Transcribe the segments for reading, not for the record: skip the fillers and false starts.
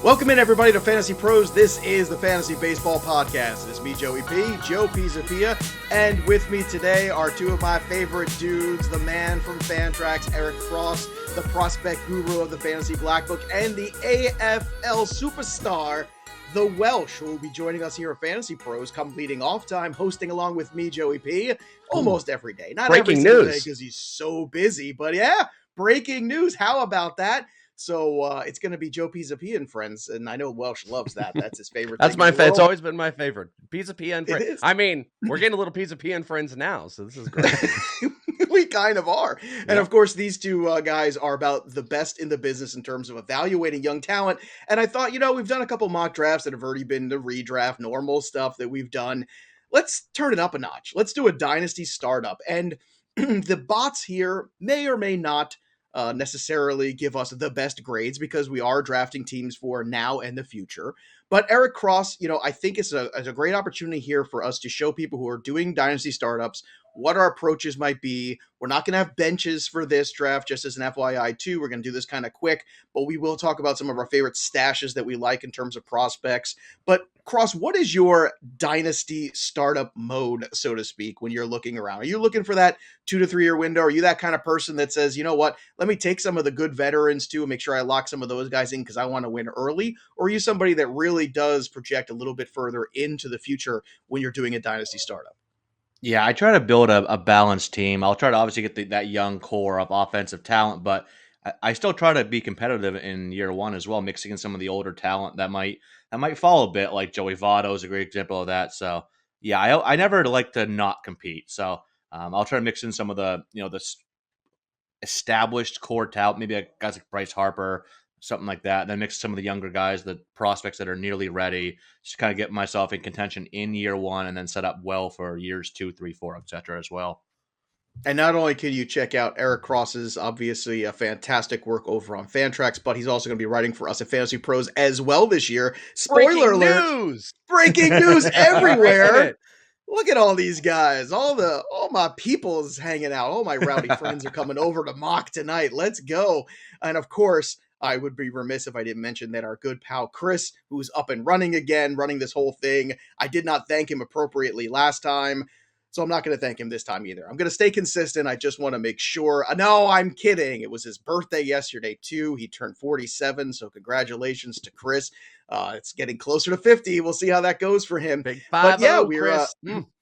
Welcome in, everybody, to Fantasy Pros. This is the Fantasy Baseball Podcast. It's me, Joey P, Joe Pizzapia, and with me today are two of my favorite dudes, the man from Fantrax, Eric Cross, the prospect guru of the Fantasy Black Book, and the AFL superstar, the Welsh, who will be joining us here at Fantasy Pros come leading off time, hosting along with me, Joey P, almost every day. Not every single day because he's so busy, but yeah, breaking news. How about that? So it's going to be Joe Pizzapia and friends, and I know Welsh loves that. That's his favorite. That's thing my favorite. It's always been my favorite. Pizzapia and friends. I mean, we're getting a little Pizzapia and friends now, so this is great. We kind of are. Yeah. And of course, these two guys are about the best in the business in terms of evaluating young talent. And I thought, we've done a couple mock drafts that have already been the redraft, normal stuff that we've done. Let's turn it up a notch. Let's do a Dynasty startup. And the bots here may or may not necessarily give us the best grades because we are drafting teams for now and the future. But Eric Cross, I think it's a great opportunity here for us to show people who are doing Dynasty startups what our approaches might be. We're not going to have benches for this draft, just as an FYI too. We're going to do this kind of quick, but we will talk about some of our favorite stashes that we like in terms of prospects. But Cross, what is your Dynasty startup mode, so to speak, when you're looking around? Are you looking for that 2 to 3 year window? Are you that kind of person that says, you know what, let me take some of the good veterans too and make sure I lock some of those guys in because I want to win early? Or are you somebody that really does project a little bit further into the future when you're doing a Dynasty startup? Yeah, I try to build a balanced team. I'll try to obviously get that young core of offensive talent, but I still try to be competitive in year one as well, mixing in some of the older talent that might fall a bit, like Joey Votto is a great example of that. So yeah, I never like to not compete. So I'll try to mix in some of the the established core talent, maybe guys like Bryce Harper, something like that. And then mix some of the younger guys, the prospects that are nearly ready, just kind of get myself in contention in year one and then set up well for years 2, 3, 4, etc. as well. And not only can you check out Eric Cross's obviously a fantastic work over on Fantrax, but he's also going to be writing for us at Fantasy Pros as well this year. Spoiler alert! Breaking news everywhere. Look at all these guys. All my people's hanging out. All my rowdy friends are coming over to mock tonight. Let's go. And of course, I would be remiss if I didn't mention that our good pal Chris, who's up and running again, running this whole thing. I did not thank him appropriately last time, so I'm not going to thank him this time either. I'm going to stay consistent. I just want to make sure. No, I'm kidding. It was his birthday yesterday, too. He turned 47, so congratulations to Chris. It's getting closer to 50. We'll see how that goes for him. Big 5 yeah, we're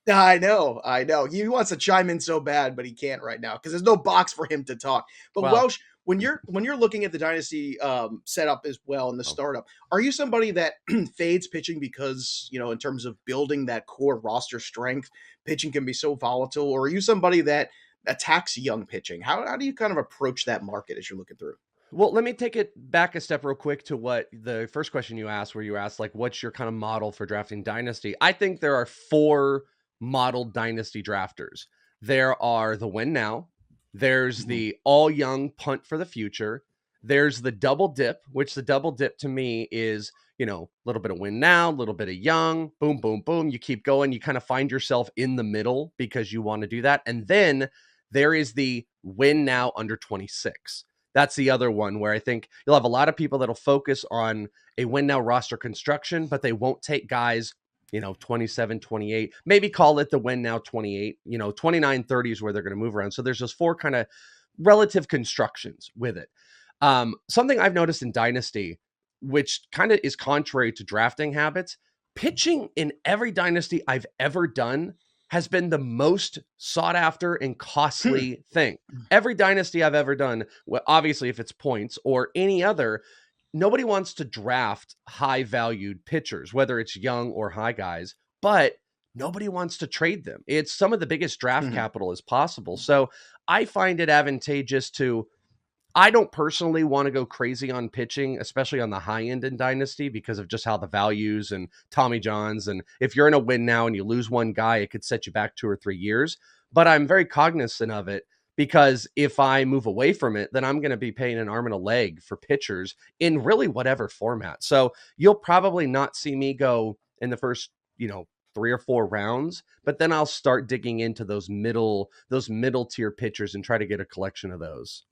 I know. He wants to chime in so bad, but he can't right now because there's no box for him to talk. But Welsh, when you're looking at the Dynasty setup as well in the startup, are you somebody that fades pitching because, in terms of building that core roster strength, pitching can be so volatile? Or are you somebody that attacks young pitching? How do you kind of approach that market as you're looking through? Well, let me take it back a step real quick to what the first question you asked, where you asked, like, what's your kind of model for drafting Dynasty? I think there are 4 modeled Dynasty drafters. There are the win now. There's the all young punt for the future. There's the double dip, which the double dip to me is, a little bit of win now, a little bit of young, boom, boom, boom. You keep going. You kind of find yourself in the middle because you want to do that. And then there is the win now under 26. That's the other one where I think you'll have a lot of people that'll focus on a win now roster construction, but they won't take guys 27, 28, maybe call it the win now 28, 29, 30 is where they're going to move around. So there's those 4 kind of relative constructions with it. Something I've noticed in Dynasty, which kind of is contrary to drafting habits, pitching in every Dynasty I've ever done has been the most sought after and costly thing. Every Dynasty I've ever done, well, obviously if it's points or any other, nobody wants to draft high-valued pitchers, whether it's young or high guys, but nobody wants to trade them. It's some of the biggest draft capital as possible. So I find it advantageous I don't personally want to go crazy on pitching, especially on the high end in Dynasty because of just how the values and Tommy Johns. And if you're in a win now and you lose one guy, it could set you back 2 or 3 years. But I'm very cognizant of it because if I move away from it, then I'm going to be paying an arm and a leg for pitchers in really whatever format. So you'll probably not see me go in the first, 3 or 4 rounds, but then I'll start digging into those middle tier pitchers and try to get a collection of those.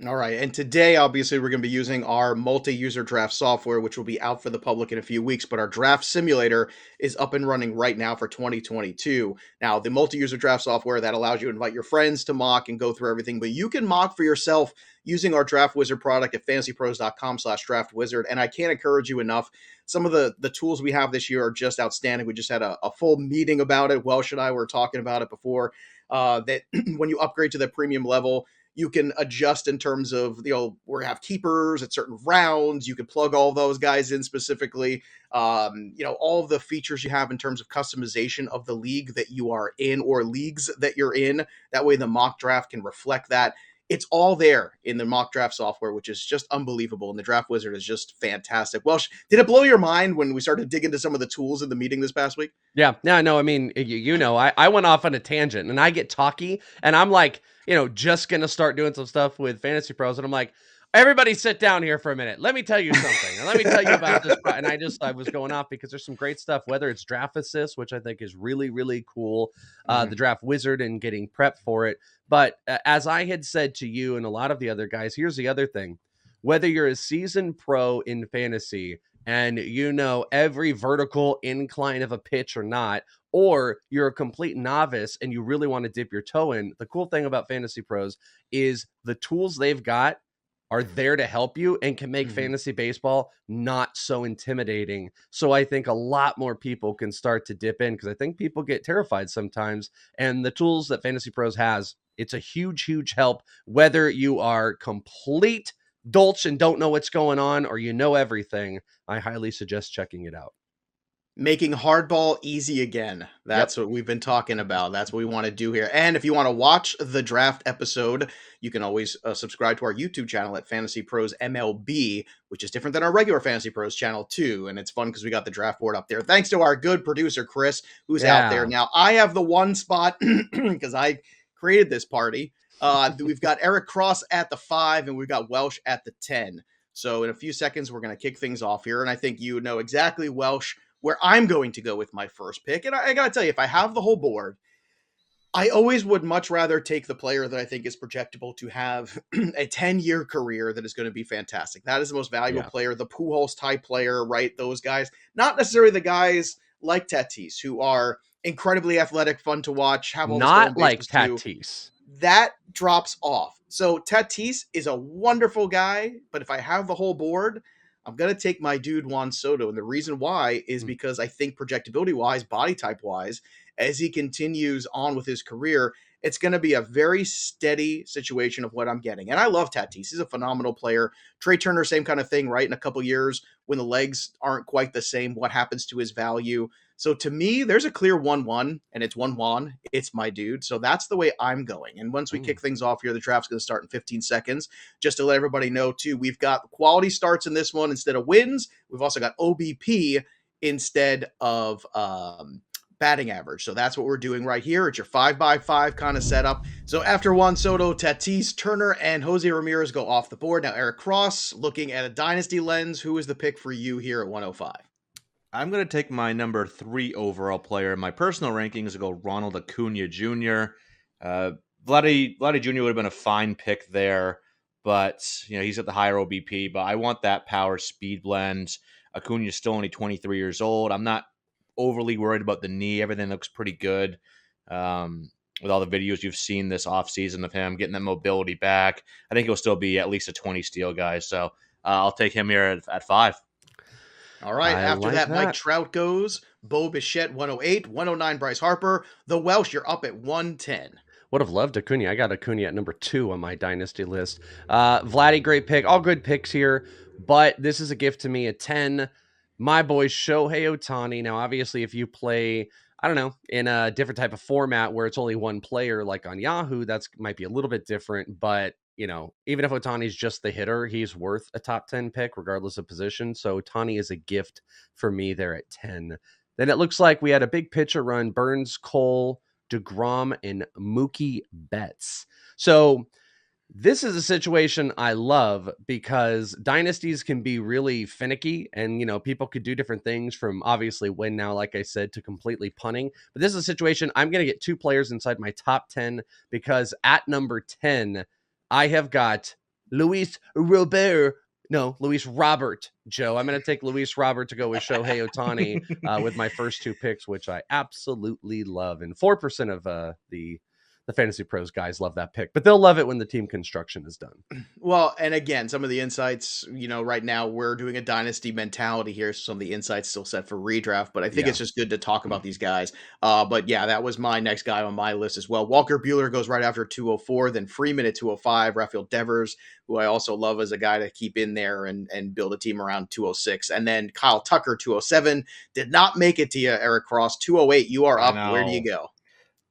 All right. And today, obviously, we're going to be using our multi-user draft software, which will be out for the public in a few weeks. But our draft simulator is up and running right now for 2022. Now, the multi-user draft software that allows you to invite your friends to mock and go through everything, but you can mock for yourself using our Draft Wizard product at fantasypros.com/draftwizard. And I can't encourage you enough. Some of the tools we have this year are just outstanding. We just had a full meeting about it. Welsh and I were talking about it before. That when you upgrade to the premium level, you can adjust in terms of, we have keepers at certain rounds. You can plug all those guys in specifically. All the features you have in terms of customization of the league that you are in or leagues that you're in. That way the mock draft can reflect that. It's all there in the mock draft software, which is just unbelievable. And the Draft Wizard is just fantastic. Welsh, did it blow your mind when we started to dig into some of the tools in the meeting this past week? Yeah. No, I mean, I went off on a tangent and I get talky and I'm like, just going to start doing some stuff with Fantasy Pros. And I'm like, everybody sit down here for a minute. Let me tell you something. And let me tell you about this. And I was going off because there's some great stuff, whether it's Draft Assist, which I think is really, really cool. The Draft Wizard and getting prepped for it. But as I had said to you and a lot of the other guys, here's the other thing. Whether you're a seasoned pro in fantasy and every vertical incline of a pitch or not, or you're a complete novice and you really want to dip your toe in, the cool thing about Fantasy Pros is the tools they've got are there to help you and can make fantasy baseball not so intimidating. So I think a lot more people can start to dip in because I think people get terrified sometimes. And the tools that Fantasy Pros has, it's a huge, huge help, whether you are complete dolch and don't know what's going on or everything. I highly suggest checking it out. Making hardball easy again. That's what we've been talking about. That's what we want to do here. And if you want to watch the draft episode, you can always subscribe to our YouTube channel at Fantasy Pros MLB, which is different than our regular Fantasy Pros channel too. And it's fun because we got the draft board up there. Thanks to our good producer, Chris, who's out there. Now, I have the one spot because I created this party. We've got Eric Cross at the 5 and we've got Welsh at the 10. So in a few seconds, we're going to kick things off here. And I think you know exactly, Welsh, where I'm going to go with my first pick. And I got to tell you, if I have the whole board, I always would much rather take the player that I think is projectable to have a 10-year career that is going to be fantastic. That is the most valuable player, the Pujols type player, right? Those guys, not necessarily the guys like Tatis who are incredibly athletic, fun to watch, have all not like Tatis. That drops off. So Tatis is a wonderful guy, but if I have the whole board, I'm going to take my dude Juan Soto. And the reason why is because I think projectability-wise, body type-wise, as he continues on with his career, it's going to be a very steady situation of what I'm getting. And I love Tatis. He's a phenomenal player. Trey Turner, same kind of thing, right? In a couple years, when the legs aren't quite the same, what happens to his value? So to me, there's a clear 1-1, and it's Juan. It's my dude. So that's the way I'm going. And once we kick things off here, the draft's going to start in 15 seconds. Just to let everybody know, too, we've got quality starts in this one instead of wins. We've also got OBP instead of batting average. So that's what we're doing right here. It's your 5x5 kind of setup. So after Juan Soto, Tatis, Turner, and Jose Ramirez go off the board. Now, Eric Cross, looking at a dynasty lens, who is the pick for you here at 105? I'm going to take my number 3 overall player. In my personal rankings, to go Ronald Acuna Jr. Vladdy Jr. would have been a fine pick there, but he's at the higher OBP. But I want that power speed blend. Acuna is still only 23 years old. I'm not overly worried about the knee. Everything looks pretty good. With all the videos you've seen this offseason of him getting that mobility back, I think he'll still be at least a 20 steal guy. So I'll take him here at 5. All right. After that, Mike Trout goes. Bo Bichette, 108. 109, Bryce Harper. The Welsh, you're up at 110. Would have loved Acuna. I got Acuna at number 2 on my dynasty list. Vladdy, great pick. All good picks here, but this is a gift to me at 10. My boy Shohei Ohtani. Now, obviously, if you play, I don't know, in a different type of format where it's only one player, like on Yahoo, that's might be a little bit different. But even if Ohtani's just the hitter, he's worth a top 10 pick regardless of position. So Ohtani is a gift for me there at 10. Then it looks like we had a big pitcher run: Burns, Cole, DeGrom, and Mookie Betts. So this is a situation I love because dynasties can be really finicky and, people could do different things from obviously win now, like I said, to completely punting. But this is a situation I'm going to get 2 players inside my top 10 because at number 10, I have got Luis Robert, Joe. I'm going to take Luis Robert to go with Shohei Ohtani with my first two picks, which I absolutely love. And 4% of the Fantasy Pros guys love that pick, but they'll love it when the team construction is done. Well, and again, some of the insights, right now we're doing a dynasty mentality here. So some of the insights still set for redraft, but I think it's just good to talk about these guys. But yeah, that was my next guy on my list as well. Walker Buehler goes right after 204, then Freeman at 205, Rafael Devers, who I also love as a guy to keep in there and build a team around 206. And then Kyle Tucker, 207, did not make it to you, Eric Cross, 208. You are up. Where do you go?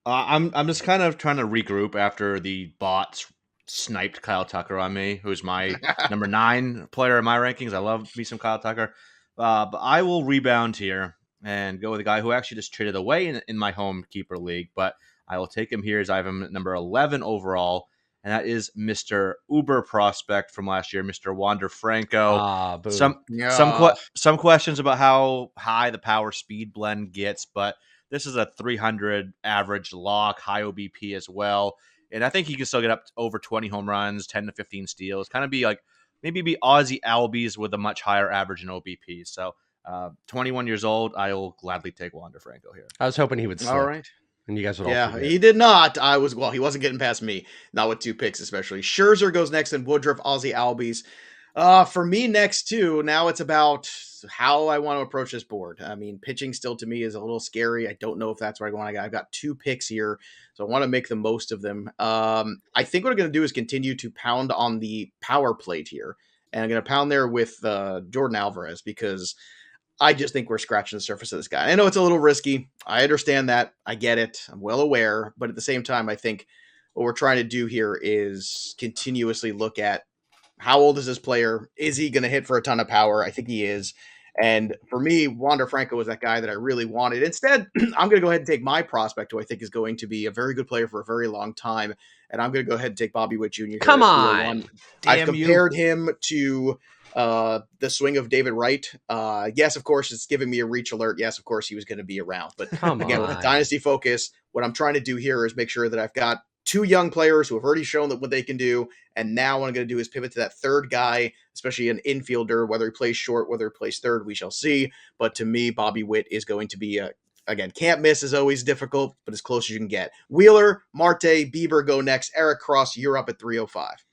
I'm just kind of trying to regroup after the bots sniped Kyle Tucker on me, who's my number 9 player in my rankings. I love me some Kyle Tucker. But I will rebound here and go with a guy who actually just traded away in my home keeper league. But I will take him here as I have him at number 11 overall. And that is Mr. Uber prospect from last year, Mr. Wander Franco. Some questions about how high the power speed blend gets, but this is a 300 average lock, high OBP as well. And I think he can still get up to over 20 home runs, 10 to 15 steals. Kind of be like maybe be Ozzy Albies with a much higher average in OBP. So 21 years old, I will gladly take Wander Franco here. I was hoping he would slip. All right. And you guys would all forget. He did not. He wasn't getting past me. Not with 2 picks, especially. Scherzer goes next, and Woodruff, Ozzy Albies. For me next too, now it's about how I want to approach this board. I mean, pitching still to me is a little scary. I don't know if that's where I want to go. I've got 2 picks here, so I want to make the most of them. I think what I'm going to do is continue to pound on the power plate here, and I'm going to pound there with Jordan Alvarez because I just think we're scratching the surface of this guy. I know it's a little risky. I understand that. I get it. I'm well aware, but at the same time, I think what we're trying to do here is continuously look at how old is this player? Is he going to hit for a ton of power? I think he is. And for me, Wander Franco was that guy that I really wanted. Instead, I'm going to go ahead and take my prospect, who I think is going to be a very good player for a very long time. And I'm going to go ahead and take Bobby Witt Jr. Come on. I've compared him to the swing of David Wright. Yes, of course, it's giving me a reach alert. Yes, of course, he was going to be around. But again, with a dynasty focus, what I'm trying to do here is make sure that I've got 2 young players who have already shown that what they can do. And now what I'm going to do is pivot to that third guy, especially an infielder, whether he plays short, whether he plays third, we shall see. But to me, Bobby Witt is going to be again, can't miss is always difficult, but as close as you can get. Wheeler, Marte, Bieber go next. Eric Cross, you're up at 305.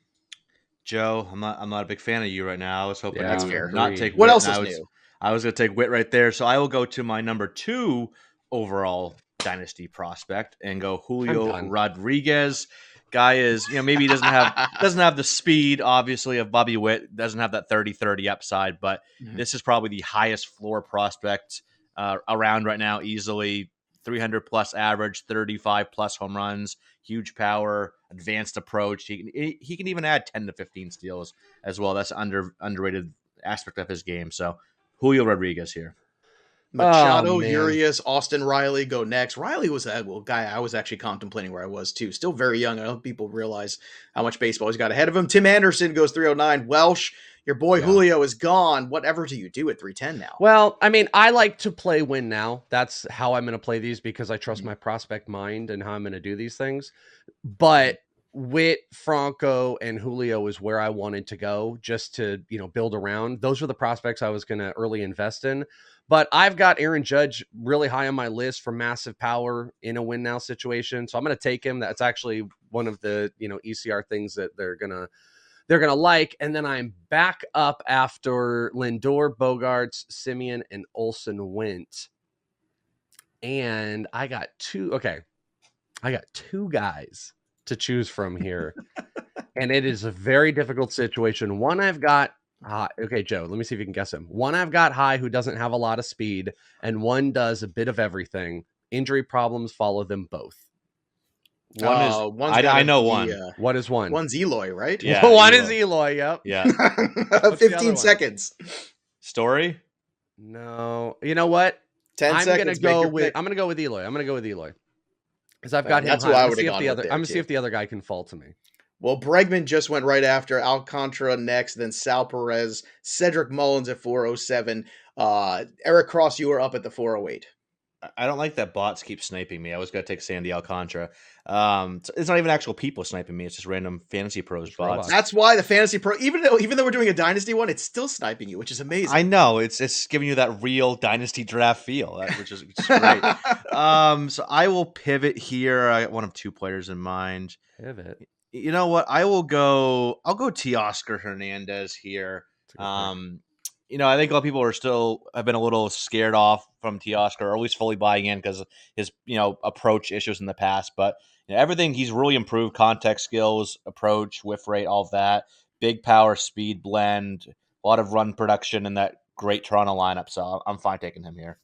Joe, I'm not a big fan of you right now. I was hoping that's you fair. would not take what Witt, else is new? I was going to take Witt right there. So I will go to my number 2 overall dynasty prospect and go Julio Rodriguez. Guy is, maybe he doesn't have the speed, obviously, of Bobby Witt, doesn't have that 30-30 upside, but this is probably the highest floor prospect around right now, easily 300 plus average, 35 plus home runs, huge power, advanced approach. He can even add 10 to 15 steals as well. That's an underrated aspect of his game. So Julio Rodriguez here. Machado, Urias, Austin Reilly go next. Reilly was a guy I was actually contemplating where I was too. Still very young. I don't think people realize how much baseball he's got ahead of him. Tim Anderson goes 309. Welsh, your boy Julio is gone. Whatever do you do at 310 now? Well, I mean, I like to play win now. That's how I'm going to play these because I trust my prospect mind and how I'm going to do these things. But Witt, Franco, and Julio is where I wanted to go just to, build around. Those were the prospects I was going to early invest in. But I've got Aaron Judge really high on my list for massive power in a win now situation. So I'm going to take him. That's actually one of the, ECR things that they're going to like. And then I'm back up after Lindor, Bogarts, Simeon, and Olsen went. And I got 2 guys to choose from here. And it is a very difficult situation. One I've got okay, Joe, let me see if you can guess him. One I've got high who doesn't have a lot of speed, and one does a bit of everything. Injury problems follow them both. I know one. What is one? One's Eloy, right? Yeah, one is Eloy, yep. Yeah. 15 seconds. Story? No. You know what? 10 seconds. I'm going to go with Eloy. Because I've got him. That's who I would have gone with. I'm going to see if the other guy can fall to me. Well, Bregman just went right after Alcantara next, then Sal Perez, Cedric Mullins at 407. Eric Cross, you are up at the 408. I don't like that bots keep sniping me. I was gonna take Sandy Alcantara. It's not even actual people sniping me. It's just random Fantasy Pros Just bots. robots. That's why the Fantasy Pro, even though we're doing a Dynasty one, it's still sniping you, which is amazing. I know it's giving you that real Dynasty draft feel, which is great. So I will pivot here. I got one of two players in mind. Pivot. You know what? I'll go Teoscar Hernandez here. I think a lot of people have been a little scared off from Teoscar, or at least fully buying in because his approach issues in the past. But everything he's really improved: contact skills, approach, whiff rate, all of that. Big power, speed blend, a lot of run production in that great Toronto lineup. So I'm fine taking him here.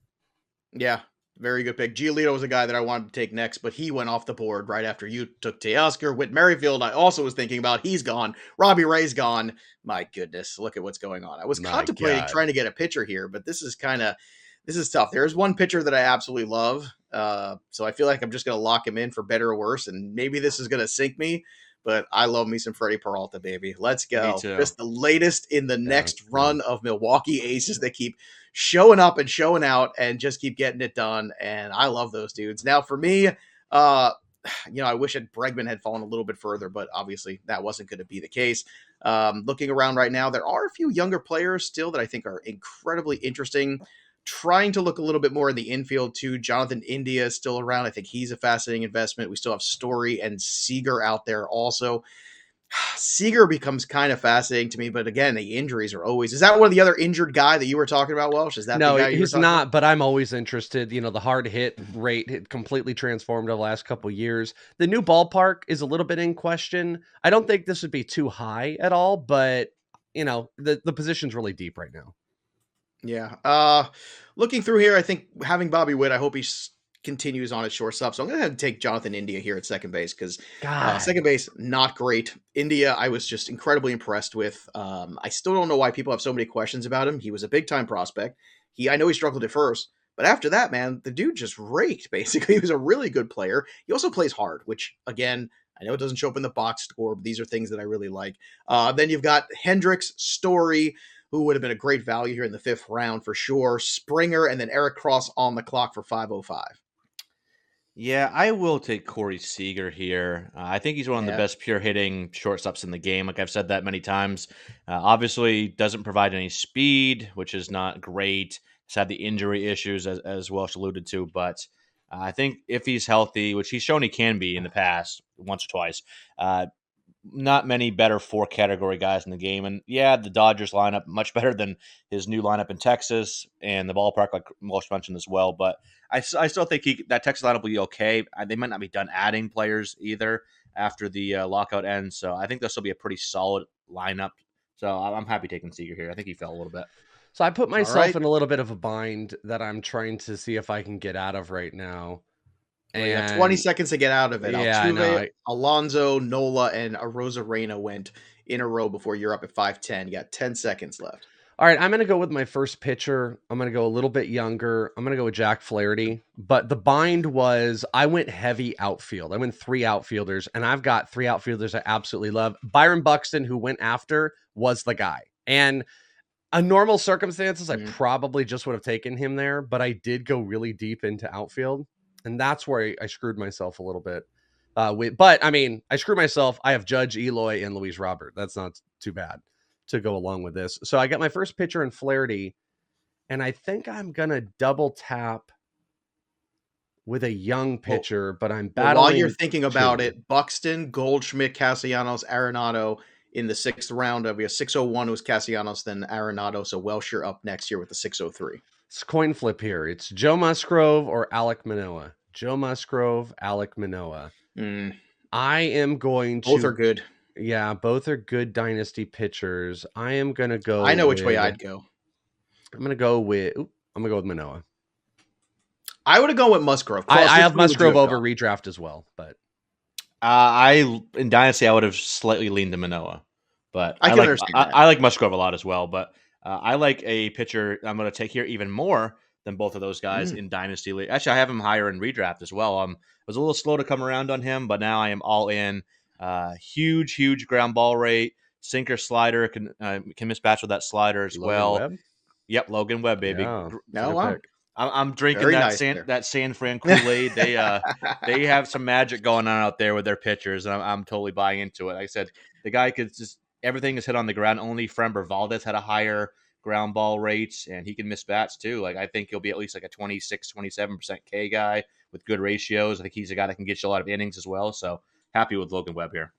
Yeah, very good pick. Giolito was a guy that I wanted to take next, but he went off the board right after you took Teoscar. Whit Merrifield, I also was thinking about. He's gone. Robbie Ray's gone. My goodness, look at what's going on. I was contemplating trying to get a pitcher here, but this is tough. There's one pitcher that I absolutely love. So I feel like I'm just going to lock him in for better or worse, and maybe this is going to sink me, but I love me some Freddie Peralta, baby. Let's go. Me too. Just the latest in the next run of Milwaukee Aces that keep showing up and showing out and just keep getting it done. And I love those dudes. Now for me, I wish Bregman had fallen a little bit further, but obviously that wasn't going to be the case. Looking around right now, there are a few younger players still that I think are incredibly interesting. Trying to look a little bit more in the infield too. Jonathan India is still around. I think he's a fascinating investment. We still have Story and Seager out there also. Seager becomes kind of fascinating to me, but again, the injuries are always. Is that one of the other injured guy that you were talking about, Welsh? Is that no? The guy He's not, but I'm always interested. The hard hit rate had completely transformed over the last couple of years. The new ballpark is a little bit in question. I don't think this would be too high at all, but the position's really deep right now. Yeah. Looking through here, I think having Bobby Witt, I hope he continues on at shortstop. So I'm going to take Jonathan India here at second base because second base, not great. India, I was just incredibly impressed with. I still don't know why people have so many questions about him. He was a big time prospect. I know he struggled at first, but after that, man, the dude just raked, basically. He was a really good player. He also plays hard, which, again, I know it doesn't show up in the box score, but these are things that I really like. Then you've got Hendricks, Story, who would have been a great value here in the 5th round for sure. Springer, and then Eric Cross on the clock for 505. Yeah, I will take Corey Seager here. I think he's one of the best pure hitting shortstops in the game. Like I've said that many times. Obviously, doesn't provide any speed, which is not great. He's had the injury issues, as Welsh alluded to. But I think if he's healthy, which he's shown he can be in the past once or twice, not many better 4-category guys in the game. And yeah, the Dodgers lineup, much better than his new lineup in Texas and the ballpark, like Welsh mentioned as well. But I still think that Texas lineup will be okay. They might not be done adding players either after the lockout ends. So I think this will be a pretty solid lineup. So I'm happy taking Seager here. I think he fell a little bit. So I put myself in a little bit of a bind that I'm trying to see if I can get out of right now. And you got 20 seconds to get out of it. Yeah, Altuve, Alonso, Nola, and Arozarena went in a row before you're up at 5:10. You got 10 seconds left. All right, I'm going to go with my first pitcher. I'm going to go a little bit younger. I'm going to go with Jack Flaherty. But the bind was I went heavy outfield. I went 3 outfielders, and I've got 3 outfielders I absolutely love. Byron Buxton, who went after, was the guy. And in normal circumstances, I probably just would have taken him there, but I did go really deep into outfield. And that's where I screwed myself a little bit. But, I mean, I screwed myself. I have Judge, Eloy, and Luis Robert. That's not too bad to go along with this. So I got my first pitcher in Flaherty, and I think I'm going to double tap with a young pitcher, but I'm battling. While you're thinking about it, Buxton, Goldschmidt, Castellanos, Arenado in the 6th round. We have 601 was Castellanos, then Arenado. So Welsh, you're up next year with the 603. It's coin flip here. It's Joe Musgrove or Alek Manoah. Joe Musgrove, Alek Manoah. I am going to. Both are good. Yeah, both are good dynasty pitchers. I am going to go. I know which way I'd go. I'm going to go with Manoah. I would have gone with Musgrove. I have Musgrove over redraft as well, but in Dynasty I would have slightly leaned to Manoah, but I like Musgrove a lot as well. But I like a pitcher I'm going to take here even more than both of those guys in Dynasty League. Actually, I have him higher in redraft as well. I was a little slow to come around on him, but now I am all in. Huge ground ball rate, sinker, slider, can mismatch with that slider as well. Webb? Yep, Logan Webb, baby. Yeah. Wow. I'm drinking Very that nice San Fran Kool-Aid. They have some magic going on out there with their pitchers, and I'm totally buying into it. Like I said, the guy could just everything is hit on the ground. Only Frember Valdez had a higher ground ball rate, and he can miss bats too. Like I think he'll be at least like a 26-27% K guy with good ratios. I think he's a guy that can get you a lot of innings as well. So happy with Logan Webb here.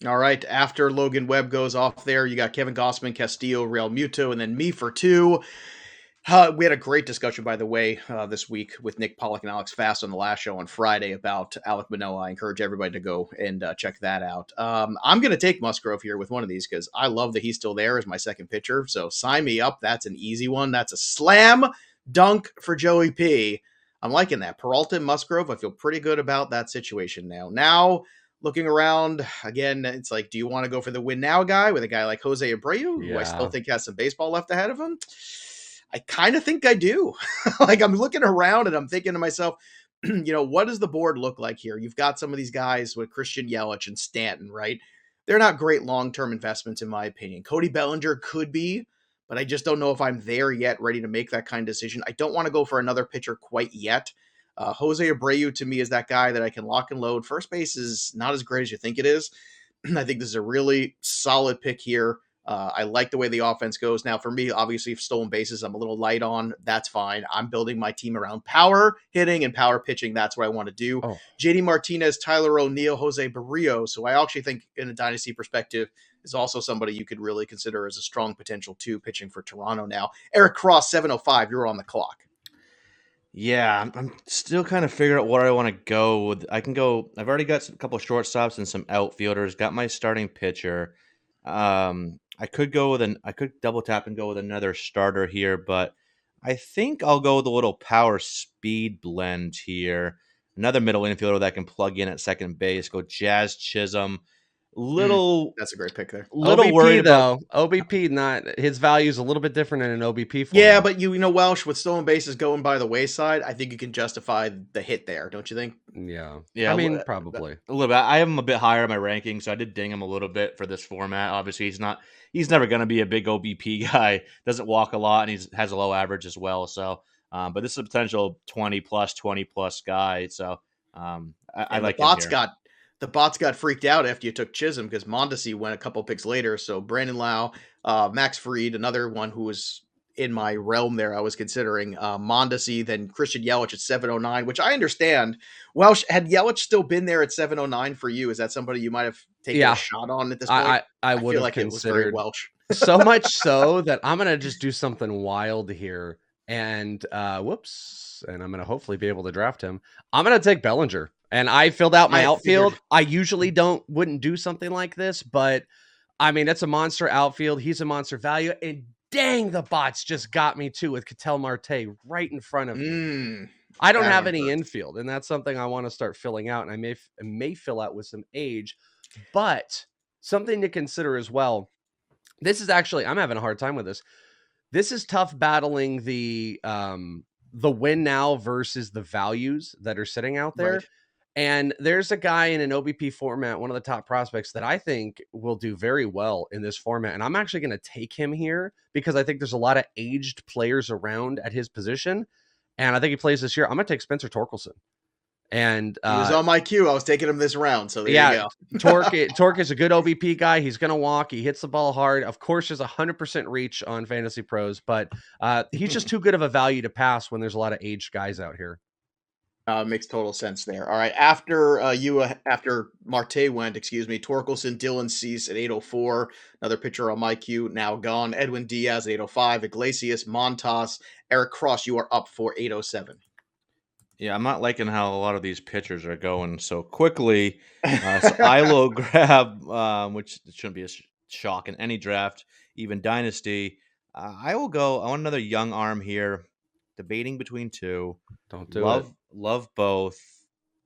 All right. After Logan Webb goes off there, you got Kevin Gossman, Castillo, Real Muto, and then me for 2. We had a great discussion, by the way, this week with Nick Pollock and Alex Fast on the last show on Friday about Alek Manoah. I encourage everybody to go and check that out. I'm going to take Musgrove here with one of these because I love that he's still there as my second pitcher. So sign me up. That's an easy one. That's a slam dunk for Joey P. I'm liking that. Peralta and Musgrove, I feel pretty good about that situation now. Now, looking around, again, it's like, do you want to go for the win now guy with a guy like Jose Abreu, who I still think has some baseball left ahead of him? I kind of think I do. Like I'm looking around and I'm thinking to myself, what does the board look like here? You've got some of these guys with Christian Yelich and Stanton, right? They're not great long-term investments in my opinion. Cody Bellinger could be, but I just don't know if I'm there yet, ready to make that kind of decision. I don't want to go for another pitcher quite yet. Jose Abreu to me is that guy that I can lock and load. First base is not as great as you think it is. I think this is a really solid pick here. I like the way the offense goes. Now, for me, obviously, if stolen bases, I'm a little light on. That's fine. I'm building my team around power hitting and power pitching. That's what I want to do. Oh. JD Martinez, Tyler O'Neill, Jose Barrios. So I actually think in a dynasty perspective is also somebody you could really consider as a strong potential too, pitching for Toronto now. Eric Cross, 705. You're on the clock. Yeah, I'm still kind of figuring out what I want to go with. I've already got a couple of shortstops and some outfielders. Got my starting pitcher. I could double tap and go with another starter here, but I think I'll go with a little power speed blend here. Another middle infielder that can plug in at second base. Go Jazz Chisholm. That's a great pick there. Little OBP, worried though. OBP, not his value is a little bit different in an OBP form. Yeah, but Welsh with stolen bases going by the wayside, I think you can justify the hit there, don't you think? Yeah. I mean, probably a little bit. I have him a bit higher in my ranking, so I did ding him a little bit for this format. Obviously, he's never going to be a big OBP guy. Doesn't walk a lot, and he has a low average as well. So, but this is a potential 20 plus guy. So, I like him here. The bots got freaked out after you took Chisholm because Mondesi went a couple picks later. So Brandon Lau, Max Fried, another one who was in my realm there, I was considering Mondesi, then Christian Yelich at 709, which I understand. Welsh, had Yelich still been there at 709 for you? Is that somebody you might have taken a shot on at this point? I would feel have like considered it was very Welsh. So much so that I'm going to just do something wild here. And and I'm going to hopefully be able to draft him. I'm going to take Bellinger. And I filled out my outfield. I usually wouldn't do something like this, but I mean, it's a monster outfield. He's a monster value. And dang, the bots just got me too with Ketel Marte right in front of me. I don't have any infield, and that's something I want to start filling out. And I may fill out with some age, but something to consider as well. This is actually, I'm having a hard time with this. This is tough battling the win now versus the values that are sitting out there. Right. And there's a guy in an OBP format, one of the top prospects that I think will do very well in this format. And I'm actually going to take him here because I think there's a lot of aged players around at his position. And I think he plays this year. I'm going to take Spencer Torkelson. And he was on my queue. I was taking him this round. So there you go. Torque is a good OBP guy. He's going to walk. He hits the ball hard. Of course, there's 100% reach on FantasyPros, but he's just too good of a value to pass when there's a lot of aged guys out here. Makes total sense there. All right. After Marte went, Torkelson, Dylan Cease at 804. Another pitcher on my queue, now gone. Edwin Diaz at 805. Iglesias, Montas, Eric Cross, you are up for 807. Yeah, I'm not liking how a lot of these pitchers are going so quickly. So I will grab, which shouldn't be a shock in any draft, even Dynasty. I want another young arm here. Debating between two. Don't do it. Love both.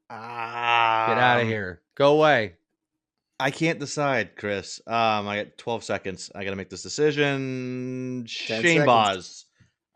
Get out of here. Go away. I can't decide, Chris. I got 12 seconds. I got to make this decision. Shane Baz.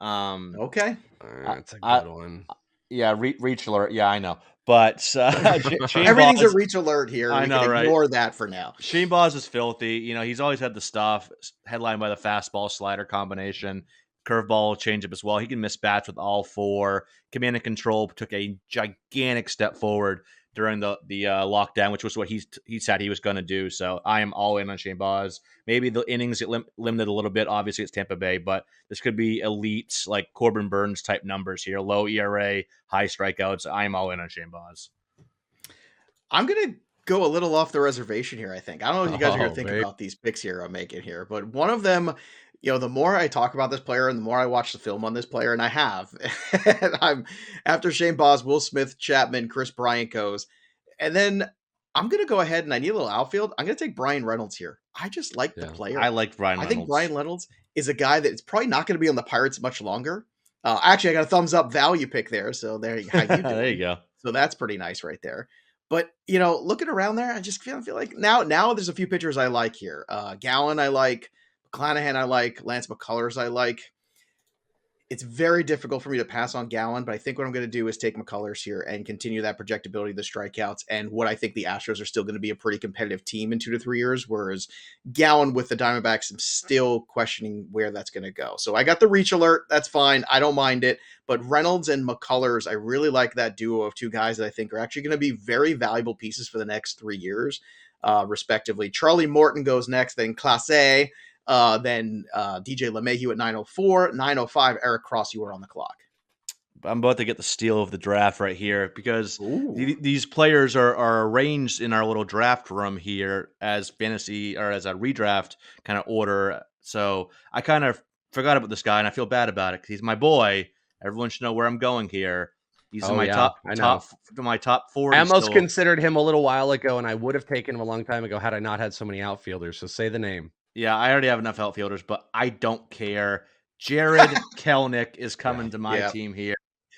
Okay. That's a good one. Yeah, reach alert. Yeah, I know. But everything's a reach alert here. I know, right? Ignore that for now. Shane Baz is filthy. He's always had the stuff headlined by the fastball slider combination. curveball, changeup as well. He can miss bats with all four. Command and control took a gigantic step forward during the lockdown, which was what he said he was going to do. So I am all in on Shane Baz. Maybe the innings get limited a little bit. Obviously, it's Tampa Bay, but this could be elite, like Corbin Burns type numbers here. Low ERA, high strikeouts. I am all in on Shane Baz. I'm going to go a little off the reservation here, I think. I don't know if you guys are going to think babe. about these picks here I'm making here, but one of them, the more I talk about this player and the more I watch the film on this player, and I have, and I'm after Shane Baz, Will Smith, Chapman, Chris Bryant goes, and then I'm going to go ahead and I need a little outfield. I'm going to take Brian Reynolds here. I just like the player. I like Brian Reynolds. I think Brian Reynolds is a guy that's probably not going to be on the Pirates much longer. Actually, I got a thumbs up value pick there. So there you go. So that's pretty nice right there. But, looking around there, I just feel like now there's a few pitchers I like here. Gallen I like, McClanahan I like, Lance McCullers I like. It's very difficult for me to pass on Gallen, but I think what I'm going to do is take McCullers here and continue that projectability of the strikeouts and what I think the Astros are still going to be a pretty competitive team in 2 to 3 years, whereas Gallen with the Diamondbacks, I'm still questioning where that's going to go. So I got the reach alert. That's fine. I don't mind it. But Reynolds and McCullers, I really like that duo of two guys that I think are actually going to be very valuable pieces for the next 3 years, respectively. Charlie Morton goes next, then Clase. Then DJ LeMahieu at 904, 905. Eric Cross, you are on the clock. I'm about to get the steal of the draft right here because these players are arranged in our little draft room here as fantasy or as a redraft kind of order. So I kind of forgot about this guy and I feel bad about it because he's my boy. Everyone should know where I'm going here. He's in my top 40. I almost considered him a little while ago, and I would have taken him a long time ago had I not had so many outfielders. So say the name. Yeah, I already have enough outfielders, but I don't care. Jared Kelenic is coming to my team here.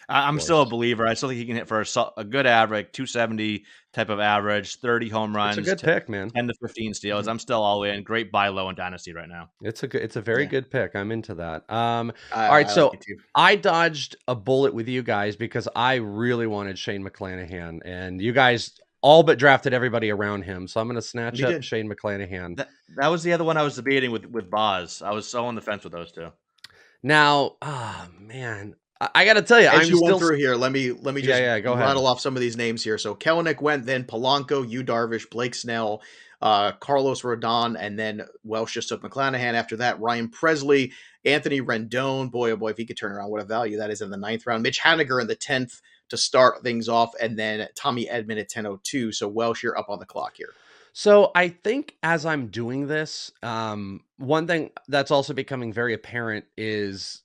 I'm still a believer. I still think he can hit for a good average, 270 type of average, 30 home runs. It's a good pick, man. 10 to 15 steals. Mm-hmm. I'm still all in. Great buy low in Dynasty right now. It's a very good pick. I'm into that. All right, so I dodged a bullet with you guys because I really wanted Shane McClanahan, and you guys all but drafted everybody around him. So I'm going to snatch up Shane McClanahan. That was the other one I was debating with Baz. I was so on the fence with those two. Now, man, I got to tell you, as you went through here, let me just go rattle off some of these names here. So Kelenic went, then Polanco, Yu Darvish, Blake Snell, Carlos Rodon, and then Welsh just took McClanahan. After that, Ryan Presley, Anthony Rendon. Boy, oh boy, if he could turn around, what a value that is in the 9th round. Mitch Haniger in the 10th to start things off, and then Tommy Edman at 10:02. So Welsh, you're up on the clock here. So I think as I'm doing this, one thing that's also becoming very apparent is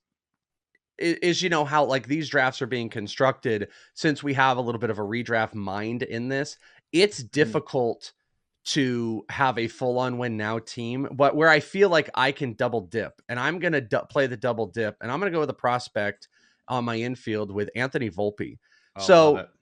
how like these drafts are being constructed. Since we have a little bit of a redraft mind in this, it's difficult to have a full-on win now team, but where I feel like I can double dip, and I'm going to play the double dip, and I'm going to go with a prospect on my infield with Anthony Volpe.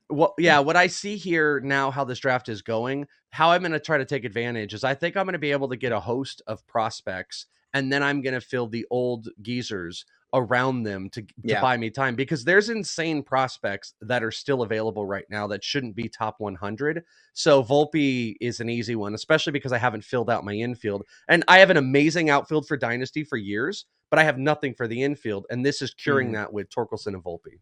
What I see here now, how this draft is going, how I'm going to try to take advantage is I think I'm going to be able to get a host of prospects, and then I'm going to fill the old geezers around them to buy me time, because there's insane prospects that are still available right now that shouldn't be top 100. So Volpe is an easy one, especially because I haven't filled out my infield, and I have an amazing outfield for Dynasty for years, but I have nothing for the infield. And this is curing that with Torkelson and Volpe.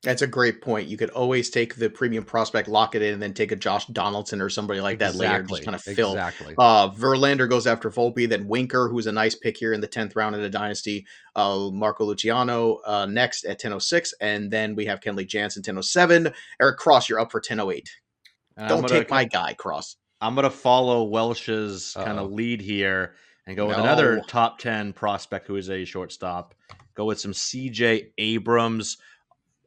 That's a great point. You could always take the premium prospect, lock it in, and then take a Josh Donaldson or somebody like that later, just kind of fill. Exactly. Verlander goes after Volpe, then Winker, who's a nice pick here in the 10th round in the Dynasty. Marco Luciano next at 10:06, and then we have Kenley Jansen 10:07. Eric Cross, you're up for 10:08. Don't take my guy, Cross. I'm going to follow Welsh's kind of lead here and go with another top 10 prospect who is a shortstop. Go with some CJ Abrams.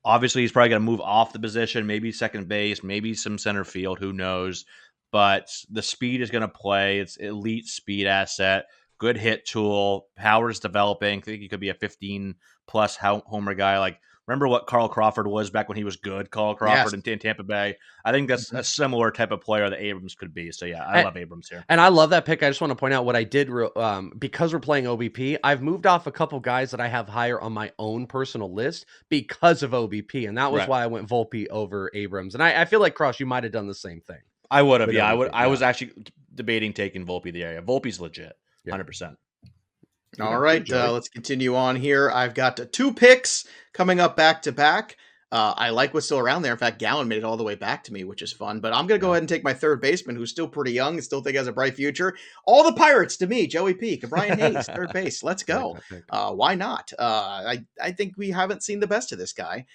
Obviously, he's probably going to move off the position, maybe second base, maybe some center field, who knows. But the speed is going to play. It's elite speed asset, good hit tool. Power's developing. I think he could be a 15-plus homer guy. Like, remember what Carl Crawford was back when he was good? Carl Crawford in Tampa Bay. I think that's a similar type of player that Abrams could be. So, yeah, I love Abrams here. And I love that pick. I just want to point out what I did because we're playing OBP. I've moved off a couple guys that I have higher on my own personal list because of OBP. And that was why I went Volpe over Abrams. And I feel like, Cross, you might have done the same thing. I would have, I would. I was actually debating taking Volpe the area. Volpe's legit, 100%. All Yeah, right, good, Joey. let's continue on here. I've got 2 picks coming up back to back. I like what's still around there. In fact, Gallen made it all the way back to me, which is fun. But I'm going to go Yeah. ahead and take my third baseman, who's still pretty young and still think has a bright future. All the Pirates to me, Joey Peak, Brian Hayes, third base. Let's I like go. that pick. Why not? I think we haven't seen the best of this guy.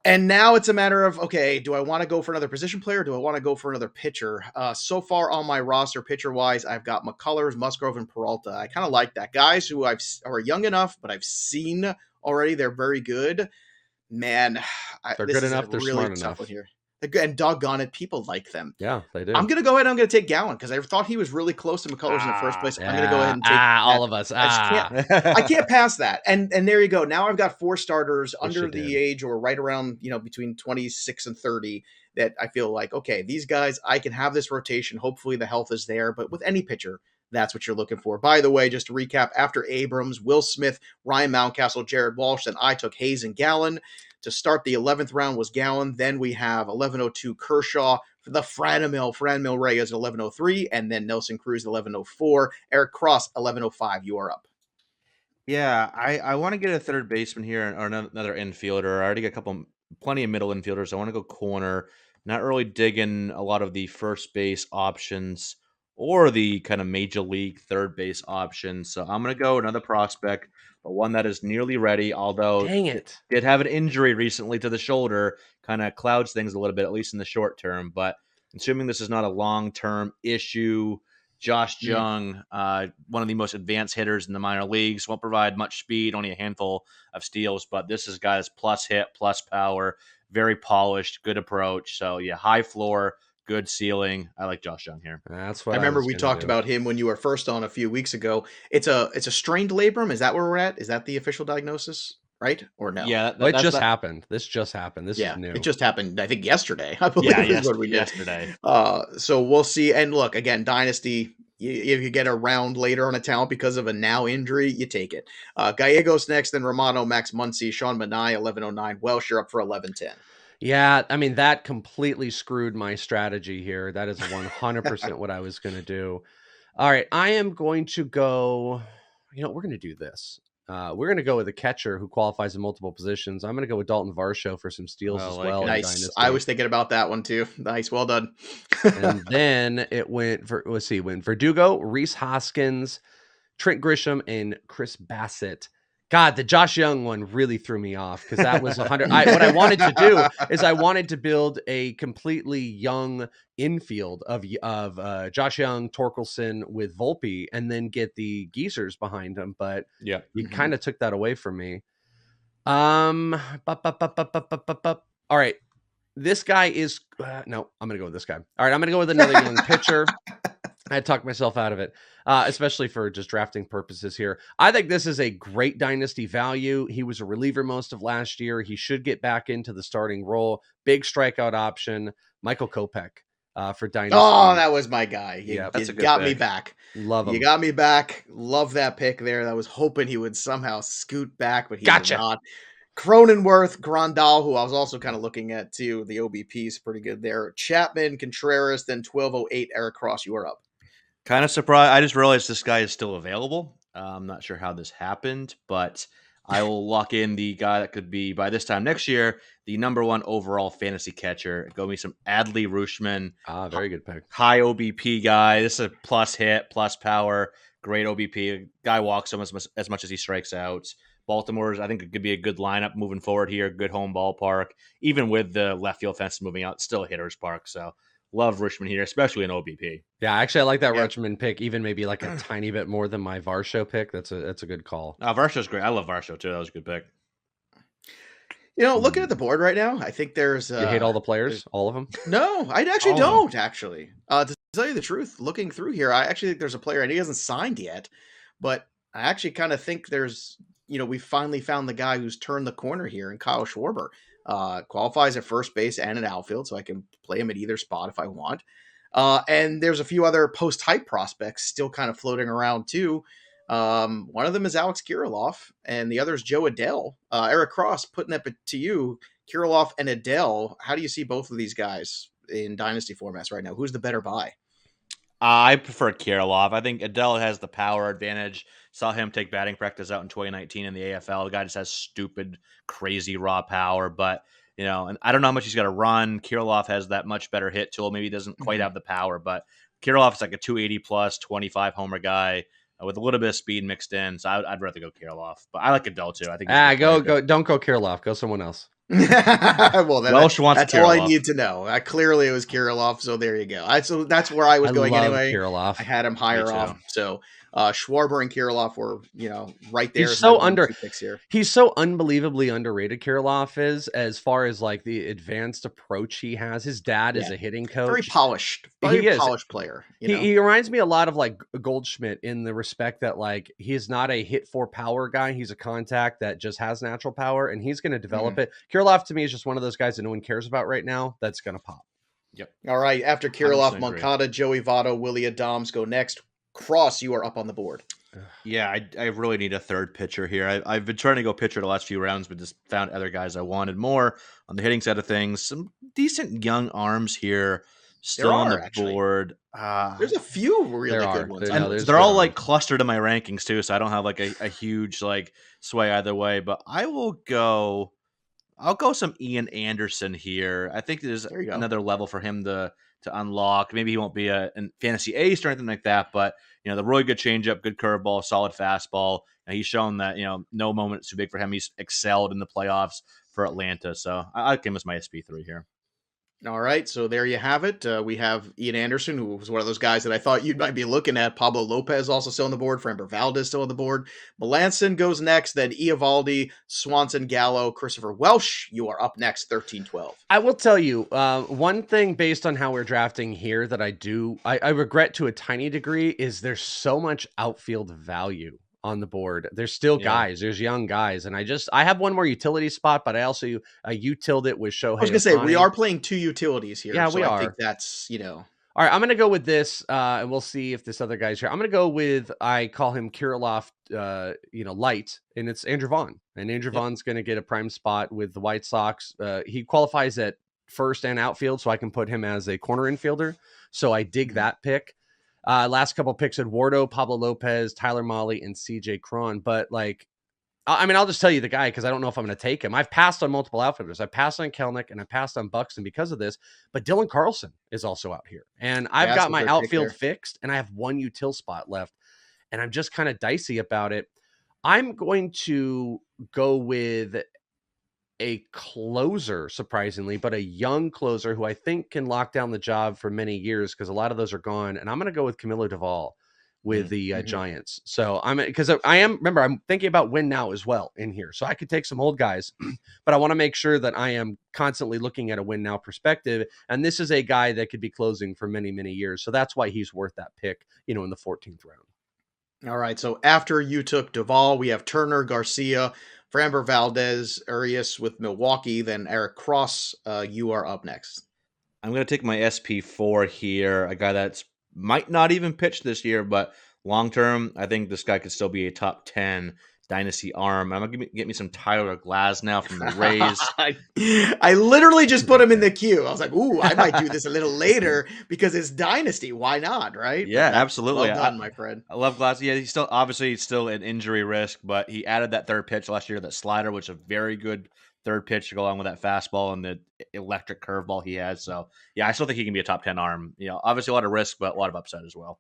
And now it's a matter of, okay, do I want to go for another position player? Do I want to go for another pitcher? So far on my roster, pitcher-wise, I've got McCullers, Musgrove, and Peralta. I kind of like that. Guys who are young enough, but I've seen already. They're very good. Man, They're this good is enough. a They're really smart tough enough. one here. And doggone it, people like them. Yeah, they do. I'm going to go ahead and I'm going to take Gallen because I thought he was really close to McCullers in the first place. I'm going to go ahead and take all of us. I can't pass that. And there you go. Now I've got 4 starters Wish under you the did. age or right around, between 26 and 30 that I feel like, okay, these guys, I can have this rotation. Hopefully the health is there. But with any pitcher, that's what you're looking for. By the way, just to recap, after Abrams, Will Smith, Ryan Mountcastle, Jared Walsh, then I took Hayes and Gallen. To start the 11th round was Gallen. Then we have 1102 Kershaw, the Franmil Reyes at 1103, and then Nelson Cruz at 1104. Eric Cross, 1105. You are up. Yeah, I want to get a third baseman here or another infielder. I already got plenty of middle infielders. I want to go corner. Not really digging a lot of the first base options or the kind of major league third base options. So I'm going to go another prospect, but one that is nearly ready, although Dang it. did have an injury recently to the shoulder, kind of clouds things a little bit, at least in the short term. But assuming this is not a long-term issue, Josh Jung, one of the most advanced hitters in the minor leagues, won't provide much speed, only a handful of steals, but this is guys plus hit, plus power, very polished, good approach. So yeah, high floor, good ceiling. I like Josh Jung here. That's what I remember was we gonna talked do. about him when you were first on a few weeks ago. It's a strained labrum. Is that where we're at? Is that the official diagnosis? Right or no? Yeah, Well, it just happened. This just happened. This is new. It just happened. I think yesterday. I believe Yeah, is what we did yesterday. So we'll see. And look, again, Dynasty. If you get a round later on a talent because of a now injury, you take it. Gallegos next, then Romano, Max Muncy, Sean Manai, 1109. Welsh, you're up for 1110. Yeah, I mean, that completely screwed my strategy here. That is 100% what I was going to do. All right, I am going to go, we're going to do this. We're going to go with a catcher who qualifies in multiple positions. I'm going to go with Dalton Varsho for some steals as well. Nice. I was thinking about that one too. Nice. Well done. And then it went for, Verdugo, Reese Hoskins, Trent Grisham, and Chris Bassett. God, the Josh Young one really threw me off because that was 100. What I wanted to do is I wanted to build a completely young infield of Josh Young, Torkelson with Volpe, and then get the Geesers behind him. But yeah, you kind of took that away from me. All right. This guy is no, I'm going to go with this guy. All right. I'm going to go with another young pitcher. I talked myself out of it, especially for just drafting purposes here. I think this is a great dynasty value. He was a reliever most of last year. He should get back into the starting role. Big strikeout option. Michael Kopech for dynasty. Oh, that was my guy. You got me back. Love him. You got me back. Love that pick there. I was hoping he would somehow scoot back, but he did not. Cronenworth, Grandal, who I was also kind of looking at too. The OBP is pretty good there. Chapman, Contreras, then 1208. Eric Cross, you are up. Kind of surprised. I just realized this guy is still available. I'm not sure how this happened, but I will lock in the guy that could be, by this time next year, the #1 overall fantasy catcher. Go me some Adley Rutschman. Very good pick. High OBP guy. This is a plus hit, plus power. Great OBP. Guy walks almost as much as he strikes out. Baltimore's, I think it could be a good lineup moving forward here. Good home ballpark. Even with the left field fence moving out, still a hitter's park. So love Rutschman here, especially in OBP. Yeah, actually, I like that Rutschman pick, even maybe like a tiny bit more than my Varsho pick. That's a good call. Varsho's great. I love Varsho too. That was a good pick. Looking at the board right now, I think there's... you hate all the players? All of them? No, I actually don't, actually. To tell you the truth, looking through here, I actually think there's a player, and he hasn't signed yet, but I actually kind of think there's... we finally found the guy who's turned the corner here in Kyle Schwarber. Qualifies at first base and at outfield, so I can play him at either spot if I want. And there's a few other post-hype prospects still kind of floating around too. One of them is Alex Kiriloff, and the other is Joe Adell. Eric Cross, putting that to you, Kiriloff and Adell. How do you see both of these guys in dynasty formats right now? Who's the better buy? I prefer Kiriloff. I think Adele has the power advantage. Saw him take batting practice out in 2019 in the AFL. The guy just has stupid, crazy raw power. But, and I don't know how much he's got to run. Kiriloff has that much better hit tool. Maybe he doesn't quite have the power, but Kiriloff is like a 280 plus, 25 homer guy with a little bit of speed mixed in. So I'd rather go Kiriloff. But I like Adele too. I think go. Don't go Kiriloff. Go someone else. Well, Welsh wants that's Kiriloff. all I need to know. Clearly, it was Kiriloff, so there you go. So that's where I was going love anyway. Kiriloff. I had him higher off. So Schwarber and Kiriloff were, right there. He's so picks here. He's so unbelievably underrated. Kiriloff is, as far as like the advanced approach he has. His dad is a hitting coach. Very polished. Polished player. He reminds me a lot of like Goldschmidt in the respect that like he's not a hit for power guy. He's a contact that just has natural power, and he's going to develop it. Kiriloff to me is just one of those guys that no one cares about right now. That's going to pop. Yep. All right. After Kiriloff, Moncada, Joey Votto, Willie Adams go next. Cross, you are up on the board. Yeah, I really need a third pitcher here. I've been trying to go pitcher the last few rounds, but just found other guys I wanted more on the hitting side of things. Some decent young arms here still on the board. There's a few really good ones. They're all like clustered in my rankings too, so I don't have like a huge like sway either way. But I'll go some Ian Anderson here. I think there's another level for him to unlock. Maybe he won't be a fantasy ace or anything like that, but the really good changeup, good curveball, solid fastball. And he's shown that no moment is too big for him. He's excelled in the playoffs for Atlanta, so I like him as my SP3 here. All right, so there you have it. We have Ian Anderson, who was one of those guys that I thought you might be looking at. Pablo Lopez also still on the board. Framber Valdez still on the board. Melanson goes next, then Eovaldi, Swanson, Gallo, Christopher Welsh. You are up next, 13-12. I will tell you one thing based on how we're drafting here that I regret to a tiny degree is there's so much outfield value on the board. There's still guys, there's young guys, and I have one more utility spot, but I also utiled it with Shohei. I was gonna say we are playing two utilities here. Yeah, so we I are. think that's All right, I'm gonna go with this, and we'll see if this other guy's here. I'm gonna go with I call him Kiriloff, light, and it's Andrew Vaughn, and Andrew Vaughn's gonna get a prime spot with the White Sox. He qualifies at first and outfield, so I can put him as a corner infielder. So I dig that pick. Last couple picks: Eduardo, Pablo Lopez, Tyler Mahle, and CJ Cron. But I'll just tell you the guy because I don't know if I'm going to take him. I've passed on multiple outfielders. I passed on Kelnick and I passed on Buxton because of this. But Dylan Carlson is also out here, and I've got my outfield fixed, and I have one util spot left, and I'm just kind of dicey about it. I'm going to go with a closer, surprisingly, but a young closer who I think can lock down the job for many years because a lot of those are gone. And I'm going to go with Camilo Duvall with the Giants. So I'm thinking about win now as well in here. So I could take some old guys, but I want to make sure that I am constantly looking at a win now perspective. And this is a guy that could be closing for many, many years. So that's why he's worth that pick, in the 14th round. All right. So after you took Duvall, we have Turner, Garcia, Framber Valdez, Urias with Milwaukee, then Eric Cross. You are up next. I'm going to take my SP4 here, a guy that's might not even pitch this year, but long term, I think this guy could still be a top 10 Dynasty arm. I'm going to get me some Tyler Glasnow from the Rays. I literally just put him in the queue. I was like, ooh, I might do this a little later because it's Dynasty. Why not, right? Yeah, absolutely. Well done, my friend. I love Glasnow. Yeah, he's still an injury risk, but he added that third pitch last year, that slider, which is a very good third pitch to go along with that fastball and the electric curveball he has. So, yeah, I still think he can be a top 10 arm. Obviously a lot of risk, but a lot of upside as well.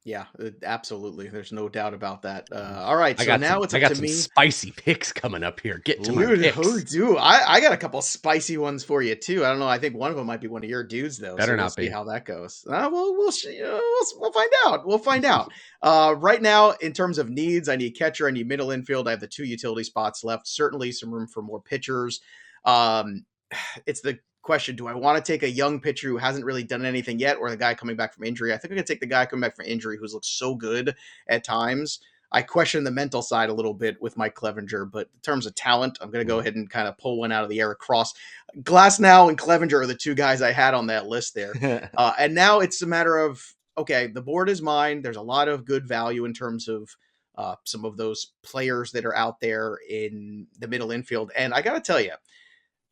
Yeah, absolutely. There's no doubt about that. All right, so now it's up to me. I got some spicy picks coming up here. Get to my picks. I got a couple spicy ones for you too. I don't know. I think one of them might be one of your dudes though. Better so not be. See how that goes. We'll find out. We'll find out. Right now, in terms of needs, I need catcher. I need middle infield. I have the two utility spots left. Certainly, some room for more pitchers. It's the question, do I want to take a young pitcher who hasn't really done anything yet, or the guy coming back from injury? I think I'm going to take the guy coming back from injury who's looked so good at times. I question the mental side a little bit with Mike Clevenger, but in terms of talent, I'm going to go ahead and kind of pull one out of the Eric Cross. Glasnow and Clevenger are the two guys I had on that list there. And now it's a matter of, okay, the board is mine. There's a lot of good value in terms of some of those players that are out there in the middle infield. And I got to tell you,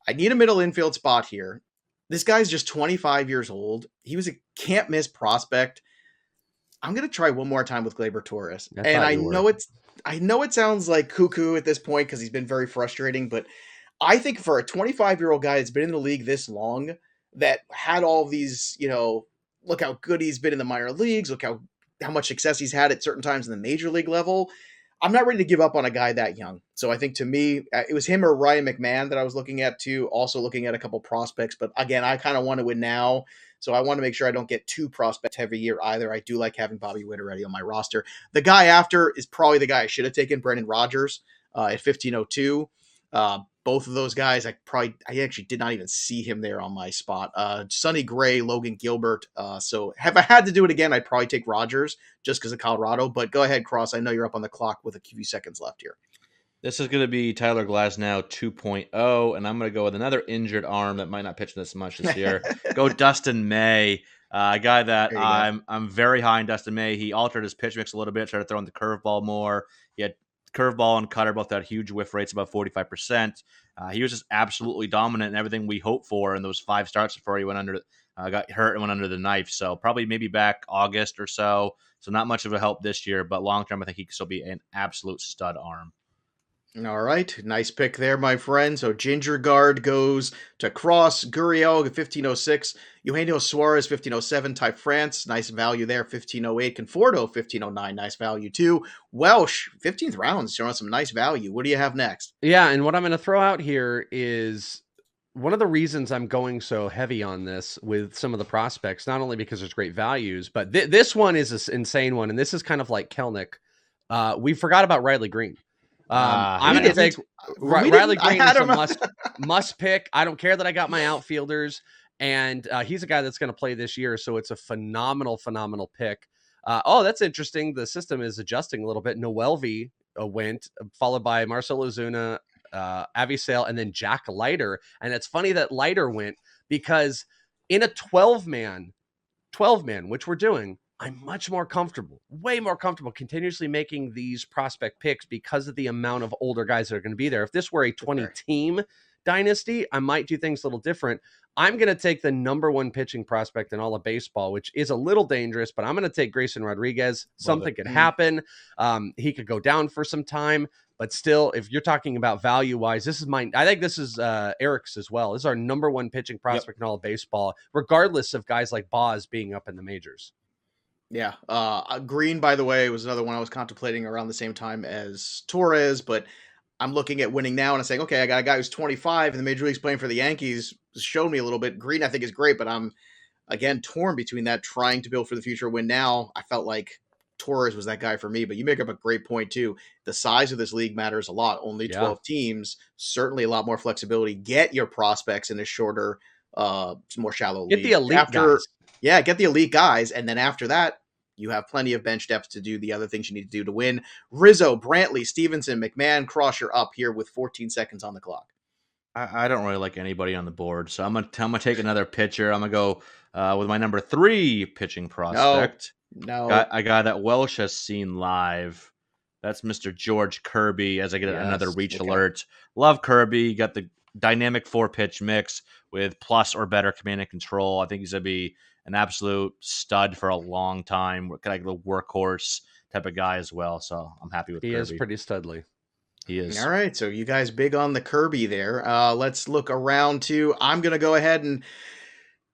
I need a middle infield spot here. This guy's just 25 years old. He was a can't miss prospect I'm gonna try one more time with Kybert Ruiz, I and thought you were. I know it sounds like cuckoo at this point because he's been very frustrating, but I think for a 25-year-old guy that's been in the league this long, that had all these, look how good he's been in the minor leagues, look how much success he's had at certain times in the major league level. I'm not ready to give up on a guy that young. So I think to me, it was him or Ryan McMahon that I was looking at too. Also looking at a couple prospects, but again, I kind of want to win now. So I want to make sure I don't get too prospect heavy year either. I do like having Bobby Witt already on my roster. The guy after is probably the guy I should have taken, Brendan Rodgers, at 1502. Both of those guys, I actually did not even see him there on my spot. Sonny Gray, Logan Gilbert. So have I had to do it again, I'd probably take Rodgers just because of Colorado. But go ahead, Cross. I know you're up on the clock with a few seconds left here. This is going to be Tyler Glasnow 2.0, and I'm going to go with another injured arm that might not pitch this much this year. Go Dustin May, a guy that I'm very high in Dustin May. He altered his pitch mix a little bit, started throwing the curveball more. He had curveball and cutter both had huge whiff rates, about 45%. He was just absolutely dominant in everything we hoped for in those 5 starts before he went under, got hurt and went under the knife. So probably maybe back August or so. So not much of a help this year, but long term, I think he can still be an absolute stud arm. All right, nice pick there, my friend. So Ginger Guard goes to Cross, Gurriel, 1506, Eugenio Suarez, 1507, Ty France, nice value there, 1508, Conforto, 1509, nice value too. Welsh, 15th round, showing some nice value. What do you have next? Yeah, and what I'm going to throw out here is one of the reasons I'm going so heavy on this with some of the prospects, not only because there's great values, but this one is an insane one, and this is kind of like Kelnick. We forgot about Reilly Green. I'm going to take Reilly Green is a must pick. I don't care that I got my outfielders, and he's a guy that's going to play this year, so it's a phenomenal pick. That's interesting. The system is adjusting a little bit. Noelvi went, followed by Marcell Ozuna, Avisale, and then Jack Leiter. And it's funny that Leiter went because in a 12-man, which we're doing, I'm much more comfortable, way more comfortable continuously making these prospect picks because of the amount of older guys that are going to be there. If this were a 20-team dynasty, I might do things a little different. I'm going to take the number 1 pitching prospect in all of baseball, which is a little dangerous, but I'm going to take Grayson Rodriguez. Something could happen. He could go down for some time, but still, if you're talking about value-wise, this is mine. I think this is Eric's as well. This is our number 1 pitching prospect in all of baseball, regardless of guys like Boz being up in the majors. Yeah. Green, by the way, was another one I was contemplating around the same time as Torres, but I'm looking at winning now and I'm saying, okay, I got a guy who's 25 in the major leagues playing for the Yankees. Showed me a little bit. Green, I think, is great, but I'm, again, torn between that, trying to build for the future. Win now, I felt like Torres was that guy for me, but you make up a great point too. The size of this league matters a lot. Only 12 teams, certainly a lot more flexibility. Get your prospects in a shorter, more shallow league. Get the elite guys. Yeah, get the elite guys, and then after that, you have plenty of bench depth to do the other things you need to do to win. Rizzo, Brantley, Stevenson, McMahon, Cross, you're up here with 14 seconds on the clock. I don't really like anybody on the board, so I'm gonna take another pitcher. I'm gonna go with my number 3 pitching prospect. No, a guy that Welsh has seen live. That's Mr. George Kirby. As I get another reach alert, love Kirby. You got the dynamic 4-pitch mix with plus or better command and control. I think he's gonna be an absolute stud for a long time. We're kind of a workhorse type of guy as well. So I'm happy with Kirby. He is pretty studly. He is. All right. So you guys big on the Kirby there. Let's look around too. I'm going to go ahead and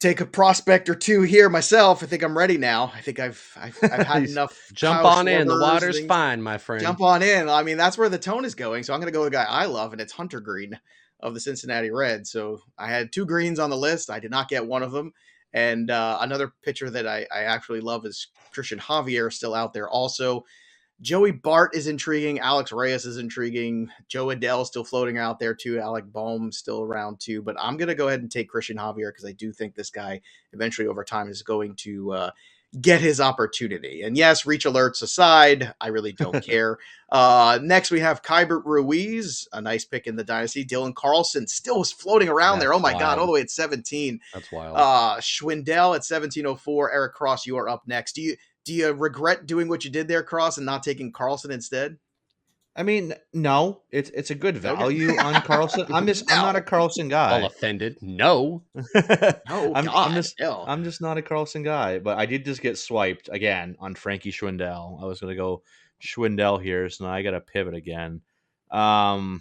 take a prospect or two here myself. I think I'm ready now. I think I've had enough. Jump on in. The water's fine, my friend. Jump on in. I mean, that's where the tone is going. So I'm going to go with a guy I love, and it's Hunter Green of the Cincinnati Reds. So I had 2 greens on the list. I did not get one of them. And another pitcher that I actually love is Christian Javier, still out there also. Joey Bart is intriguing. Alex Reyes is intriguing. Joe Adele still floating out there too. Alec Bohm still around too. But I'm going to go ahead and take Christian Javier because I do think this guy eventually over time is going to get his opportunity. And yes, reach alerts aside, I really don't care. Next, we have Kybert Ruiz, a nice pick in the Dynasty. Dylan Carlson still is floating around there. Oh my God, all the way at 17. That's wild. Schwindel at 1704. Eric Cross, you are up next. Do you regret doing what you did there, Cross, and not taking Carlson instead? I mean, no, it's a good Okay. value on Carlson. I'm not a No. Carlson All guy. offended. No. Oh I'm God. No. just not a Carlson guy. But I did just get swiped again on Frankie Schwindel. I was gonna go Schwindel here, so now I got to pivot again. I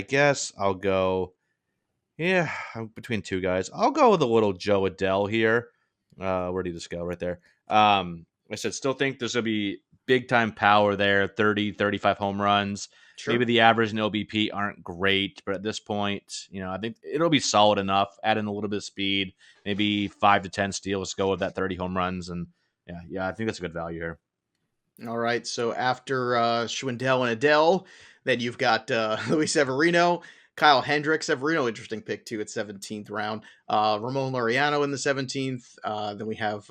guess I'll go. Yeah, I'm between two guys. I'll go with a little Joe Adele here. Where did this go? Right there. I said, still think there's going to be big time power there, 30, 35 home runs. Sure. Maybe the average and OBP aren't great, but at this point, I think it'll be solid enough. Add in a little bit of speed, maybe 5 to 10 steals, go with that 30 home runs. And yeah, I think that's a good value here. All right. So after Schwindel and Adele, then you've got Luis Severino, Kyle Hendricks. Severino, interesting pick too at 17th round. Ramon Laureano in the 17th. Then we have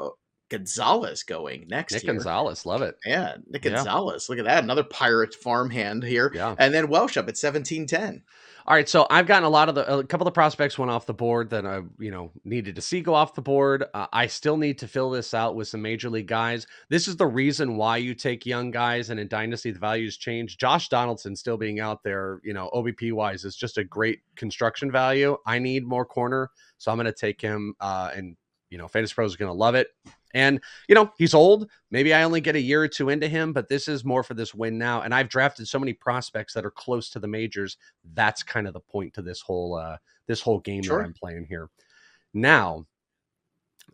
Gonzalez going next. Nick here. Gonzalez, love it. Yeah, Nick Gonzalez. Look at that. Another Pirate farmhand here. Yeah. And then Welsh up at 17-10. All right, so I've gotten a couple of prospects went off the board that I, needed to see go off the board. I still need to fill this out with some major league guys. This is the reason why you take young guys, and in Dynasty the values change. Josh Donaldson still being out there, OBP wise, is just a great construction value. I need more corner, so I'm going to take him, and FantasyPros is going to love it. And, he's old. Maybe I only get a year or two into him, but this is more for this win now. And I've drafted so many prospects that are close to the majors. That's kind of the point to this whole game that I'm playing here. Now,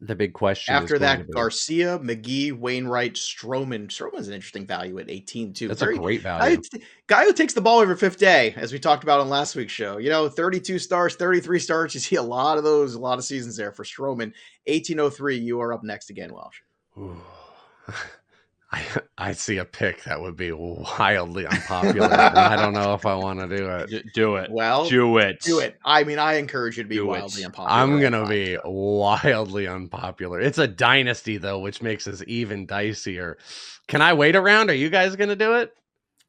the big question after that, Garcia, McGee, Wainwright, Stroman. Stroman's an interesting value at 18 too. That's a great value. Guy who takes the ball every fifth day, as we talked about on last week's show. 32 starts, 33 starts. You see a lot of those, a lot of seasons there for Stroman. 1803. You are up next again, Welsh. I see a pick that would be wildly unpopular. And I don't know if I want to do it. Do it. Well, do it. Do it. I mean, I encourage you to be wildly unpopular. I'm going to be wildly unpopular. It's a dynasty, though, which makes this even dicier. Can I wait around? Are you guys going to do it?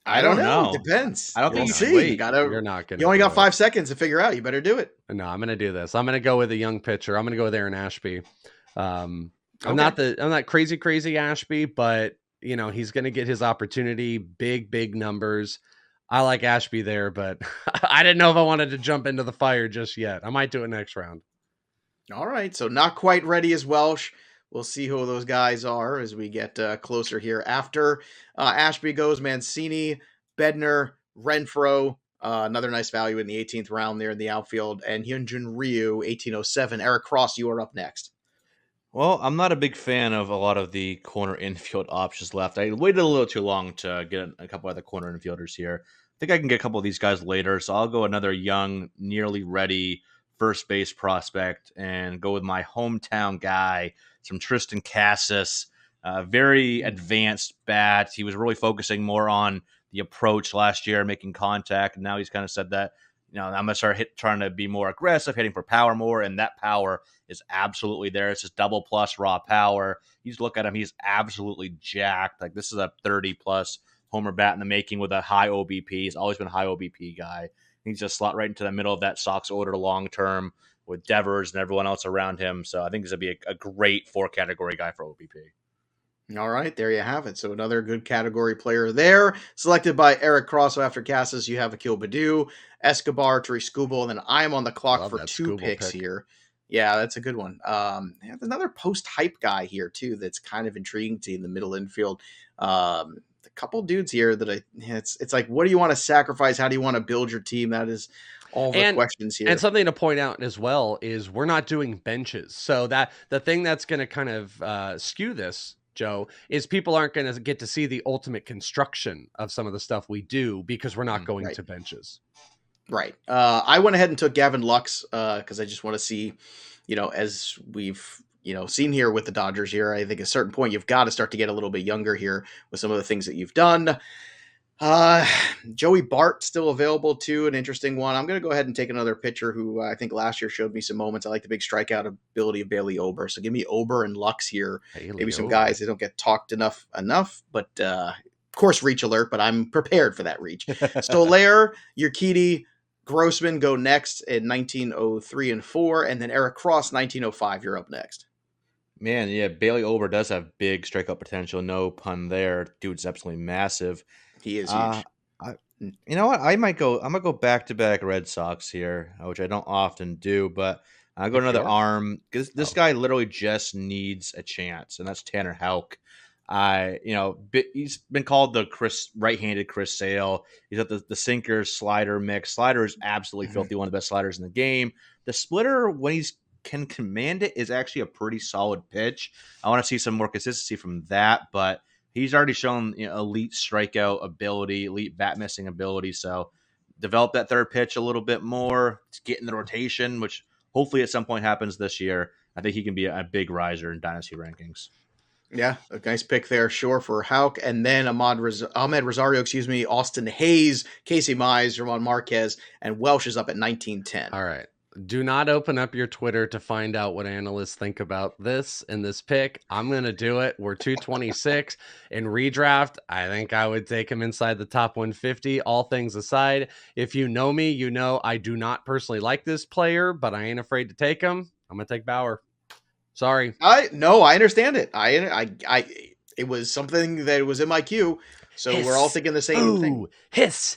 I don't know. It depends. I don't think you see. Wait. You're not going to. You only got 5 seconds to figure out. You better do it. No, I'm going to do this. I'm going to go with a young pitcher. I'm going to go with Aaron Ashby. I'm not crazy Ashby, but he's going to get his opportunity. Big numbers. I like Ashby there, but I didn't know if I wanted to jump into the fire just yet. I might do it next round. All right. So not quite ready as Welsh. We'll see who those guys are as we get closer here. After Ashby goes Mancini, Bednar, Renfroe, another nice value in the 18th round there in the outfield, and Hyunjin Ryu, 1807. Eric Cross, you are up next. Well, I'm not a big fan of a lot of the corner infield options left. I waited a little too long to get a couple other corner infielders here. I think I can get a couple of these guys later, so I'll go another young, nearly ready first base prospect and go with my hometown guy, some Tristan Cassis. Very advanced bat. He was really focusing more on the approach last year, making contact, and now he's kind of said that, I'm going to start trying to be more aggressive, hitting for power more, and that power is absolutely there. It's just double plus raw power. You just look at him, he's absolutely jacked. Like, this is a 30-plus homer bat in the making with a high OBP. He's always been a high OBP guy. He's just slot right into the middle of that Sox order long-term with Devers and everyone else around him. So I think he's going to be a great 4-category guy for OBP. All right, there you have it. So another good category player there, selected by Eric Cross. So after Cassis, you have Akil Baddoo, Escobar, Therese Skubal, and then I'm on the clock for 2 picks here. Yeah, that's a good one. There's another post-hype guy here, too, that's kind of intriguing to you in the middle infield. A couple dudes here that it's like, what do you want to sacrifice? How do you want to build your team? That is all the questions here. And something to point out as well is we're not doing benches. So that the thing that's going to kind of skew this, Joe, is people aren't going to get to see the ultimate construction of some of the stuff we do because we're not going to benches. Right. I went ahead and took Gavin Lux because I just want to see, as we've, seen here with the Dodgers here, I think at a certain point you've got to start to get a little bit younger here with some of the things that you've done. Joey Bart still available too, an interesting one. I'm going to go ahead and take another pitcher who I think last year showed me some moments. I like the big strikeout ability of Bailey Ober. So give me Ober and Lux here. Maybe some guys that don't get talked enough, but of course reach alert, but I'm prepared for that reach. Soler, Urquidy, Grossman go next in 1903 and 4, and then Eric Cross 1905. You're up next. Man, yeah, Bailey Ober does have big strikeout potential. No pun there. Dude's absolutely massive. He is Uh, huge. I, you know what? I'm gonna go back to back Red Sox here, which I don't often do, but I'll go another Sure. arm because this Oh. guy literally just needs a chance, and that's Tanner Houck. He's been called the right-handed Chris Sale. He's got the sinker slider mix. Slider is absolutely filthy, one of the best sliders in the game. The splitter, when he's can command it, is actually a pretty solid pitch. I want to see some more consistency from that, but he's already shown elite strikeout ability, elite bat missing ability. So develop that third pitch a little bit more. Get in the rotation, which hopefully at some point happens this year. I think he can be a big riser in dynasty rankings. Yeah, a nice pick there, sure, for Houck. And then Ahmed Rosario, Austin Hayes, Casey Mize, Ramon Marquez, and Welsh is up at 1910. All right. Do not open up your Twitter to find out what analysts think about this and this pick. I'm going to do it. We're 226 in redraft. I think I would take him inside the top 150, all things aside. If you know me, you know I do not personally like this player, but I ain't afraid to take him. I'm going to take Bauer. Sorry. I understand it. It was something that was in my queue, so Hiss, we're all thinking the same thing. Hiss.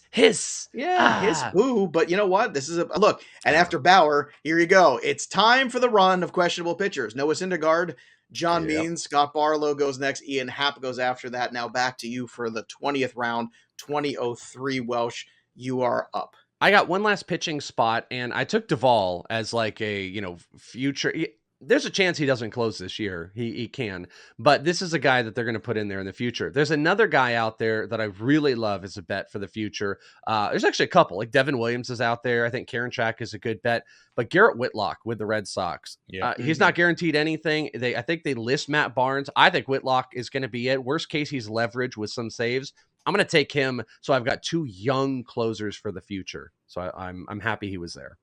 Yeah, his boo. But you know what? This is a look. And after Bauer, here you go. It's time for the run of questionable pitchers. Noah Syndergaard, John Means, Scott Barlow goes next. Ian Happ goes after that. Now back to you for the 20th round, 2003 Welsh. You are up. I got one last pitching spot, and I took Duvall as like a future. There's a chance he doesn't close this year. He can, but this is a guy that they're going to put in there in the future. There's another guy out there that I really love as a bet for the future. There's actually a couple, like Devin Williams is out there. I think Karinchak is a good bet, but Garrett Whitlock with the Red Sox, he's not guaranteed anything. I think they list Matt Barnes. I think Whitlock is going to be it. Worst case, he's leverage with some saves. I'm going to take him. So I've got two young closers for the future. So I'm happy he was there.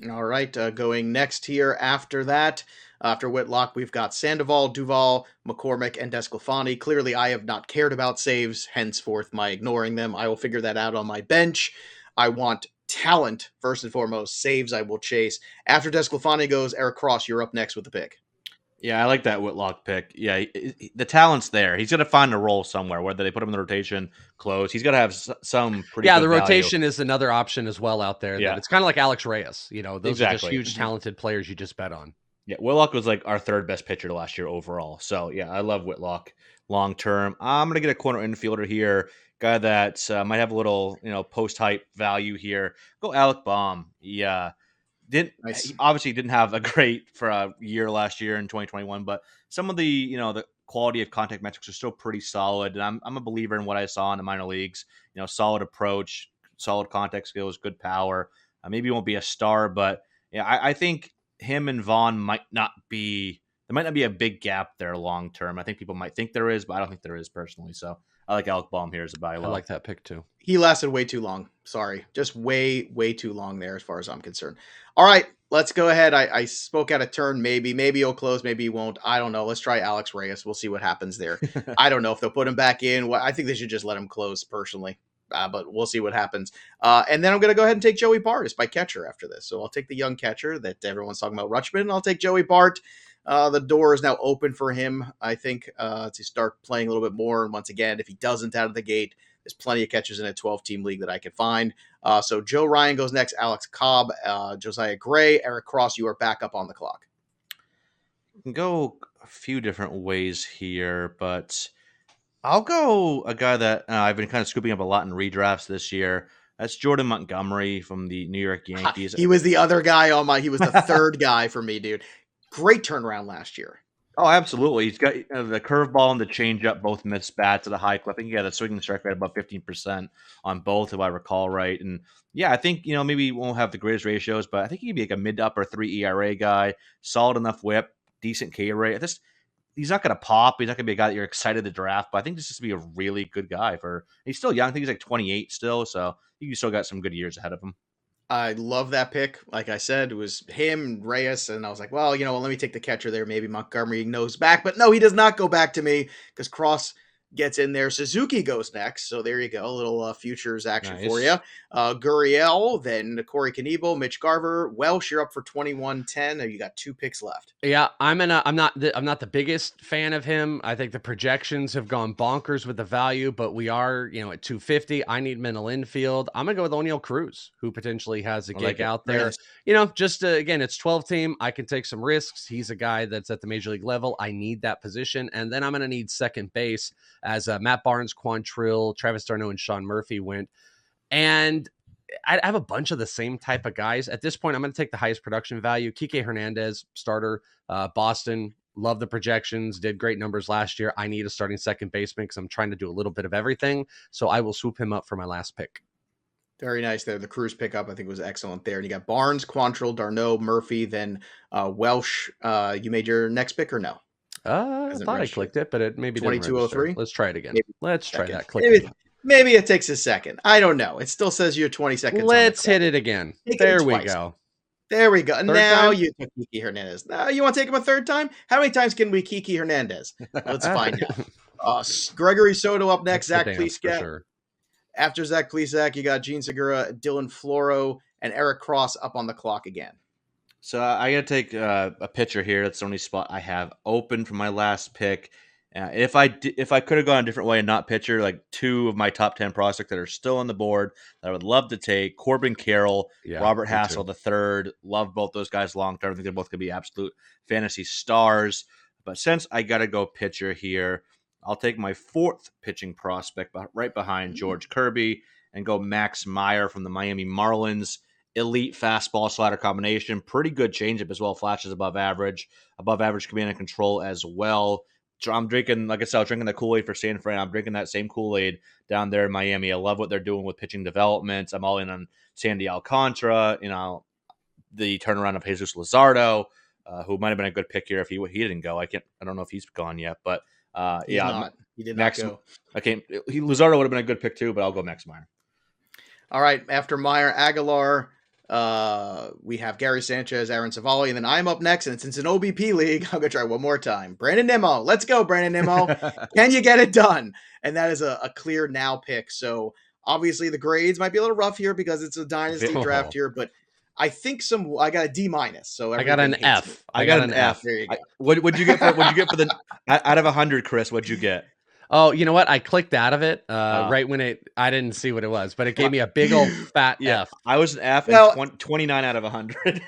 All right, going next here after that, after Whitlock, we've got Sandoval, Duvall, McCormick, and Desclafani. Clearly, I have not cared about saves, henceforth my ignoring them. I will figure that out on my bench. I want talent, first and foremost. Saves I will chase. After Desclafani goes, Eric Cross, you're up next with the pick. Yeah, I like that Whitlock pick. Yeah, the talent's there. He's going to find a role somewhere, whether they put him in the rotation, close. He's got to have some pretty good the rotation value. is another option as well out there. Yeah. It's kind of like Alex Reyes. Those are just huge, Mm-hmm. talented players you just bet on. Yeah, Whitlock was like our third best pitcher last year overall. So, yeah, I love Whitlock long term. I'm going to get a corner infielder here, guy that might have a little, post-hype value here. Go Alec Baum. Yeah. He obviously didn't have a great for a year last year in 2021, but some of the the quality of contact metrics are still pretty solid, and I'm a believer in what I saw in the minor leagues. Solid approach, solid contact skills, good power. Maybe he won't be a star, but yeah, I think him and Vaughn might not be a big gap there long term. I think people might think there is, but I don't think there is personally. So I like Alec Baum here as a buy low. I like that pick too. He lasted way too long. Sorry. Just way too long there as far as I'm concerned. All right, let's go ahead. I spoke out of turn. Maybe he'll close. Maybe he won't. I don't know. Let's try Alex Reyes. We'll see what happens there. I don't know if they'll put him back in. I think they should just let him close personally. But we'll see what happens. And then I'm going to go ahead and take Joey Bart as my catcher after this. So I'll take the young catcher that everyone's talking about, Rutschman. I'll take Joey Bart. The door is now open for him, I think, to start playing a little bit more. And once again, if he doesn't out of the gate, there's plenty of catchers in a 12-team league that I can find. So Joe Ryan goes next, Alex Cobb, Josiah Gray, Eric Cross, you are back up on the clock. Can go a few different ways here, but I'll go a guy that I've been kind of scooping up a lot in redrafts this year. That's Jordan Montgomery from the New York Yankees. He was the other guy he was the third guy for me, dude. Great turnaround last year. Oh, absolutely. He's got the curveball and the changeup both missed bats at a high clip. I think he had a swinging strike rate above 15% on both, if I recall right. And yeah, I think, maybe he won't have the greatest ratios, but I think he could be like a mid to upper 3 ERA guy, solid enough whip, decent K rate. He's not going to pop. He's not going to be a guy that you're excited to draft, but I think this is going to be a really good guy he's still young. I think he's like 28 still. So you still got some good years ahead of him. I love that pick. Like I said, it was him, Reyes, and I was like, well, let me take the catcher there. Maybe Montgomery knows back. But no, he does not go back to me because Cross gets in there. Suzuki goes next. So there you go. A little futures action for Nice. you. Gurriel, then Corey Knebel, Mitch Garver. Welsh, you're up for 21-10. You got 2 picks left. Yeah, I'm not the biggest fan of him. I think the projections have gone bonkers with the value, but we are, at 250. I need mental infield. I'm gonna go with O'Neal Cruz, who potentially has a I like gig it. out Very there. nice. Just again, it's 12 team. I can take some risks. He's a guy that's at the major league level. I need that position, and then I'm gonna need second base as Matt Barnes, Quantrill, Travis d'Arnaud, and Sean Murphy went. And I have a bunch of the same type of guys. At this point, I'm going to take the highest production value. Kike Hernandez, starter, Boston. Love the projections. Did great numbers last year. I need a starting second baseman because I'm trying to do a little bit of everything. So I will swoop him up for my last pick. Very nice there. The Cruz pickup, I think, was excellent there. And you got Barnes, Quantrill, d'Arnaud, Murphy, then Welsh. You made your next pick or no? I Hasn't thought I registered. clicked it, but it maybe didn't register. 2203? Let's try it again. Maybe Let's try second. that. Click it again. Maybe it takes a second. I don't know. It still says you're 20 seconds. Let's hit it again. Take it There we twice. go. There we go. Third Now time? you took Kiki Hernandez. Now you want to take him a third time? How many times can we Kiki Hernandez? Let's find out. Gregory Soto up next. Zach Dance, for Plesac. sure. After Zach Plesac, you got Gene Segura, Dylan Floro, and Eric Cross up on the clock again. So I got to take a pitcher here. That's the only spot I have open for my last pick. If I could have gone a different way and not pitcher, like 2 of my top 10 prospects that are still on the board that I would love to take, Corbin Carroll, Robert Hassel III. Love both those guys long term. I think they're both going to be absolute fantasy stars. But since I got to go pitcher here, I'll take my 4th pitching prospect right behind George Kirby and go Max Meyer from the Miami Marlins. Elite fastball slider combination. Pretty good changeup as well. Flashes above average command and control as well. I'm drinking, like I said, I was drinking the Kool-Aid for San Fran. I'm drinking that same Kool-Aid down there in Miami. I love what they're doing with pitching development. I'm all in on Sandy Alcantara, the turnaround of Jesus Luzardo, who might have been a good pick here if he didn't go. I don't know if he's gone yet, but He did not go. Luzardo would have been a good pick too, but I'll go Max Meyer. All right, after Meyer, Aguilar, we have Gary Sanchez, Aaron Savali, and then I'm up next, and since it's an OBP league, I'm going to try one more time. Brandon Nemo. Let's go, Brandon Nemo. Can you get it done? And that is a clear now pick. So obviously the grades might be a little rough here because it's a dynasty draft here, but I think I got a D-. So I got an F. I got an F. There you go. What'd you get for the out of 100, Chris? What'd you get? Oh, you know what? I clicked out of it right when I didn't see what it was, but it gave me a big old fat F. I was an F and 29 out of 100.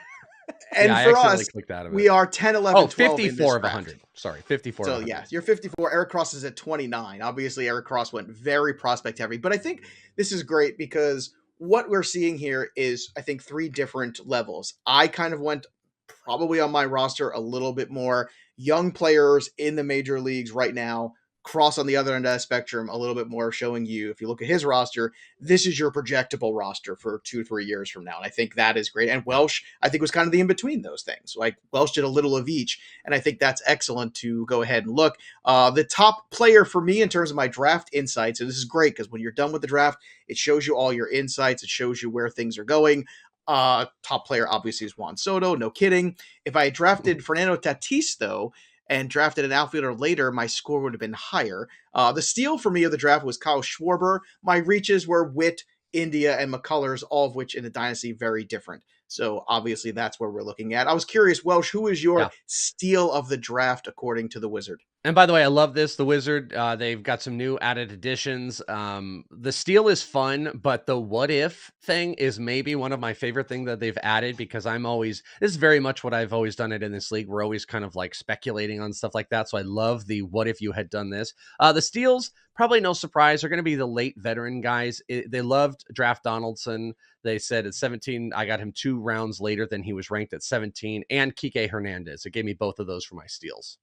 And yeah, for I us, clicked out of it. we are 10, 11, 12 54 of 100. Sorry, 54 So, of 100. yeah, you're 54. Eric Cross is at 29. Obviously, Eric Cross went very prospect heavy, but I think this is great because what we're seeing here is, I think, 3 different levels. I kind of went probably on my roster a little bit more young players in the major leagues right now. Cross on the other end of that spectrum a little bit more, showing you, if you look at his roster, this is your projectable roster for 2-3 years from now. And I think that is great. And Welsh, I think, was kind of the in-between those things. Like, Welsh did a little of each, and I think that's excellent to go ahead and look. The top player for me in terms of my draft insights, and this is great because when you're done with the draft, it shows you all your insights. It shows you where things are going. Top player obviously is Juan Soto, no kidding. If I drafted Fernando Tatis, though, and drafted an outfielder later, my score would have been higher. The steal for me of the draft was Kyle Schwarber. My reaches were Witt, India, and McCullers, all of which in the Dynasty very different. So obviously that's where we're looking at. I was curious, Welsh, who is your steal of the draft according to the Wizard? And by the way, I love this. The Wizard, they've got some new added additions. The steal is fun, but the what if thing is maybe one of my favorite things that they've added because this is very much what I've always done it in this league. We're always kind of like speculating on stuff like that. So I love the what if you had done this. The steals, probably no surprise, are going to be the late veteran guys. They loved Draft Donaldson. They said at 17, I got him 2 rounds later than he was ranked at 17, and Kike Hernandez. It gave me both of those for my steals.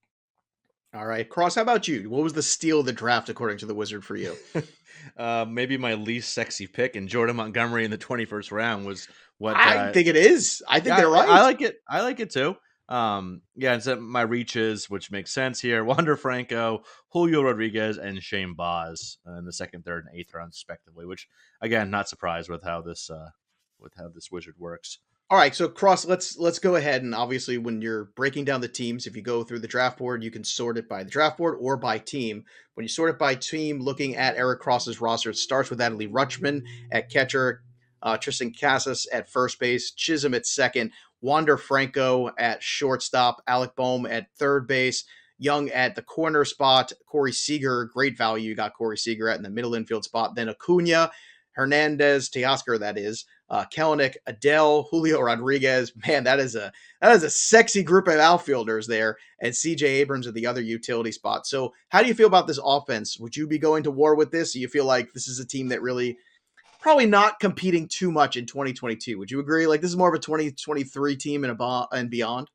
All right, Cross, how about you? What was the steal of the draft according to the Wizard for you? Maybe my least sexy pick, and Jordan Montgomery in the 21st round was what I think it is. I think they're right. I like it. I like it too. And so my reaches, which makes sense here: Wander Franco, Julio Rodriguez, and Shane Baz in the 2nd, 3rd, and 8th rounds, respectively. Which, again, not surprised with how this Wizard works. All right, so Cross, let's go ahead and obviously when you're breaking down the teams, if you go through the draft board, you can sort it by the draft board or by team. When you sort it by team, looking at Eric Cross's roster, it starts with Adley Rutschman at catcher, Tristan Cassis at first base, Chisholm at second, Wander Franco at shortstop, Alec Boehm at third base, Young at the corner spot, Corey Seager, great value. You got Corey Seager at in the middle infield spot, then Acuna, Hernandez, Teoscar, that is, Kelenic, Adele, Julio Rodriguez. Man, that is a sexy group of outfielders there, and CJ Abrams at the other utility spot. So, how do you feel about this offense? Would you be going to war with this? Do you feel like this is a team that really probably not competing too much in 2022? Would you agree? Like this is more of a 2023 team and beyond.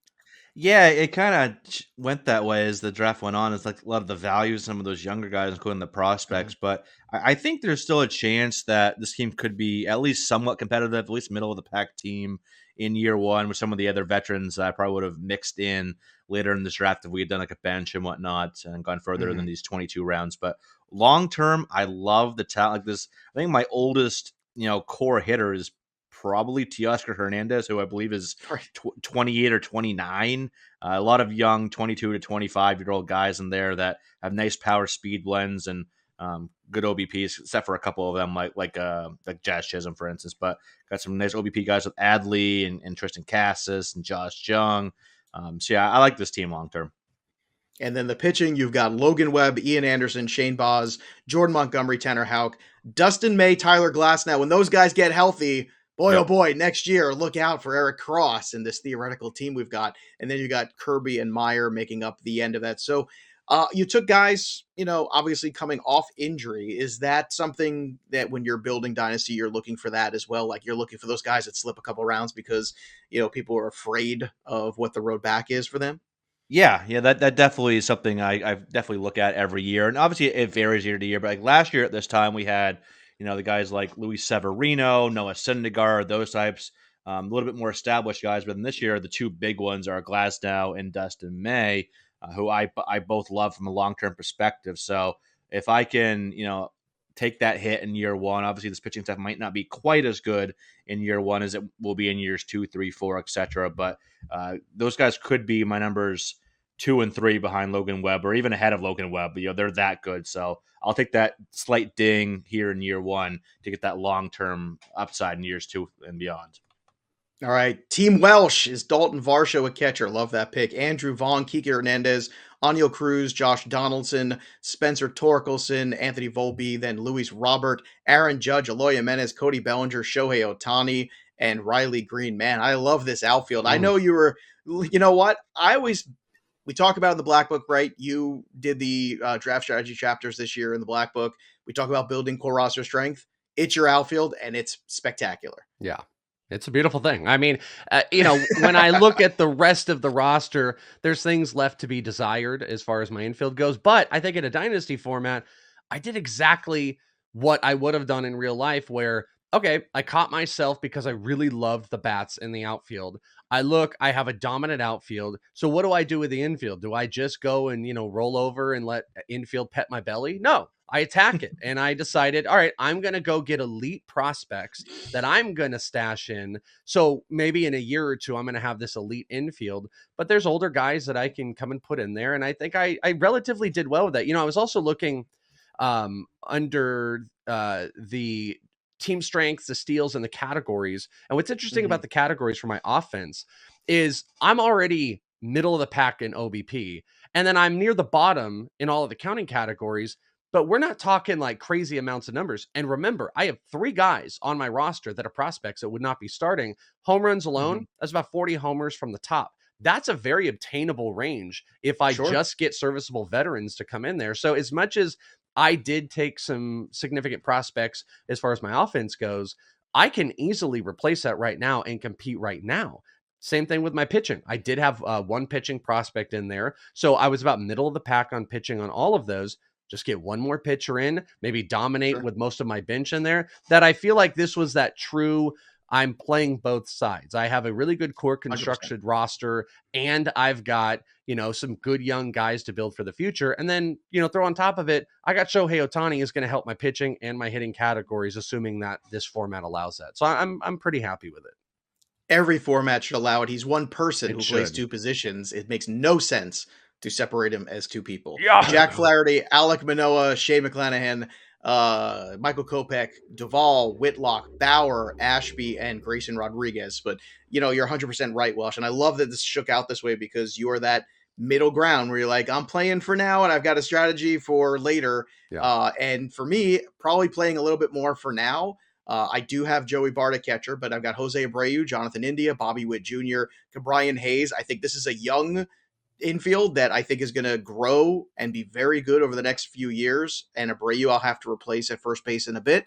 Yeah, it kind of went that way as the draft went on. It's like a lot of the values, some of those younger guys, including the prospects. But I think there's still a chance that this team could be at least somewhat competitive, at least middle of the pack team in year one with some of the other veterans that I probably would have mixed in later in this draft if we had done like a bench and whatnot and gone further than these 22 rounds. But long term, I love the talent. Like this, I think my oldest, core hitter is probably Teoscar Hernandez, who I believe is 28 or 29. A lot of young 22 to 25-year-old guys in there that have nice power speed blends and good OBPs, except for a couple of them like Jazz Chisholm, for instance. But got some nice OBP guys with Adley and Tristan Cassis and Josh Jung. So yeah, I like this team long term. And then the pitching, you've got Logan Webb, Ian Anderson, Shane Baz, Jordan Montgomery, Tanner Houck, Dustin May, Tyler Glass. Now, when those guys get healthy, boy, oh boy, next year, look out for Eric Cross and this theoretical team we've got. And then you got Kirby and Meyer making up the end of that. So you took guys, obviously coming off injury. Is that something that when you're building Dynasty, you're looking for that as well? Like you're looking for those guys that slip a couple rounds because, people are afraid of what the road back is for them? Yeah, that definitely is something I definitely look at every year, and obviously it varies year to year. But like last year at this time, we had the guys like Luis Severino, Noah Syndergaard, those types, a little bit more established guys. But then this year, the two big ones are Glasnow and Dustin May, who I both love from a long term perspective. So if I can take that hit in year one, obviously this pitching staff might not be quite as good in year one as it will be in years 2, 3, 4, etc. But those guys could be my numbers 2 and 3 behind Logan Webb, or even ahead of Logan Webb. But, they're that good. So I'll take that slight ding here in year one to get that long-term upside in years 2 and beyond. All right. Team Welsh is Dalton Varsho a catcher. Love that pick. Andrew Vaughn, Kike Hernandez, Aniel Cruz, Josh Donaldson, Spencer Torkelson, Anthony Volpe, then Luis Robert, Aaron Judge, Eloy Jimenez, Cody Bellinger, Shohei Ohtani, and Riley Green. Man, I love this outfield. I know you know what? We talk about it in the Black Book, right? You did the draft strategy chapters this year in the Black Book. We talk about building core roster strength. It's your outfield, and it's spectacular. Yeah. It's a beautiful thing. I mean, when I look at the rest of the roster, there's things left to be desired as far as my infield goes. But I think in a dynasty format, I did exactly what I would have done in real life where, okay, I caught myself because I really loved the bats in the outfield. I have a dominant outfield. So what do I do with the infield? Do I just go and, roll over and let infield pet my belly? No. I attack it. And I decided, all right, I'm going to go get elite prospects that I'm going to stash in. So maybe in a year or two, I'm going to have this elite infield, but there's older guys that I can come and put in there. And I think I relatively did well with that. I was also looking under the team strengths, the steals, and the categories. And what's interesting about the categories for my offense is I'm already middle of the pack in OBP. And then I'm near the bottom in all of the counting categories. But we're not talking like crazy amounts of numbers. And remember, I have 3 guys on my roster that are prospects that would not be starting. Home runs alone, that's about 40 homers from the top. That's a very obtainable range if I just get serviceable veterans to come in there. So as much as I did take some significant prospects as far as my offense goes, I can easily replace that right now and compete right now. Same thing with my pitching. I did have 1 pitching prospect in there. So I was about middle of the pack on pitching on all of those. Just get one more pitcher in, maybe dominate with most of my bench in there. That I feel like this was that true, I'm playing both sides. I have a really good core constructed 100%. Roster, and I've got, some good young guys to build for the future. And then, throw on top of it, I got Shohei Ohtani is going to help my pitching and my hitting categories, assuming that this format allows that. So I'm pretty happy with it. Every format should allow it. He's one person It who plays should. two positions. It makes no sense to separate him as two people. Yeah. Jack Flaherty, Alek Manoah, Shea McClanahan, Michael Kopech, Duvall, Whitlock, Bauer, Ashby, and Grayson Rodriguez. But, you're 100% right, Welsh. And I love that this shook out this way because you're that middle ground where you're like, I'm playing for now and I've got a strategy for later. Yeah. And for me, probably playing a little bit more for now. I do have Joey Bart at catcher, but I've got Jose Abreu, Jonathan India, Bobby Witt Jr., Brian Hayes. I think this is a young infield that I think is going to grow and be very good over the next few years. And Abreu I'll have to replace at first base in a bit.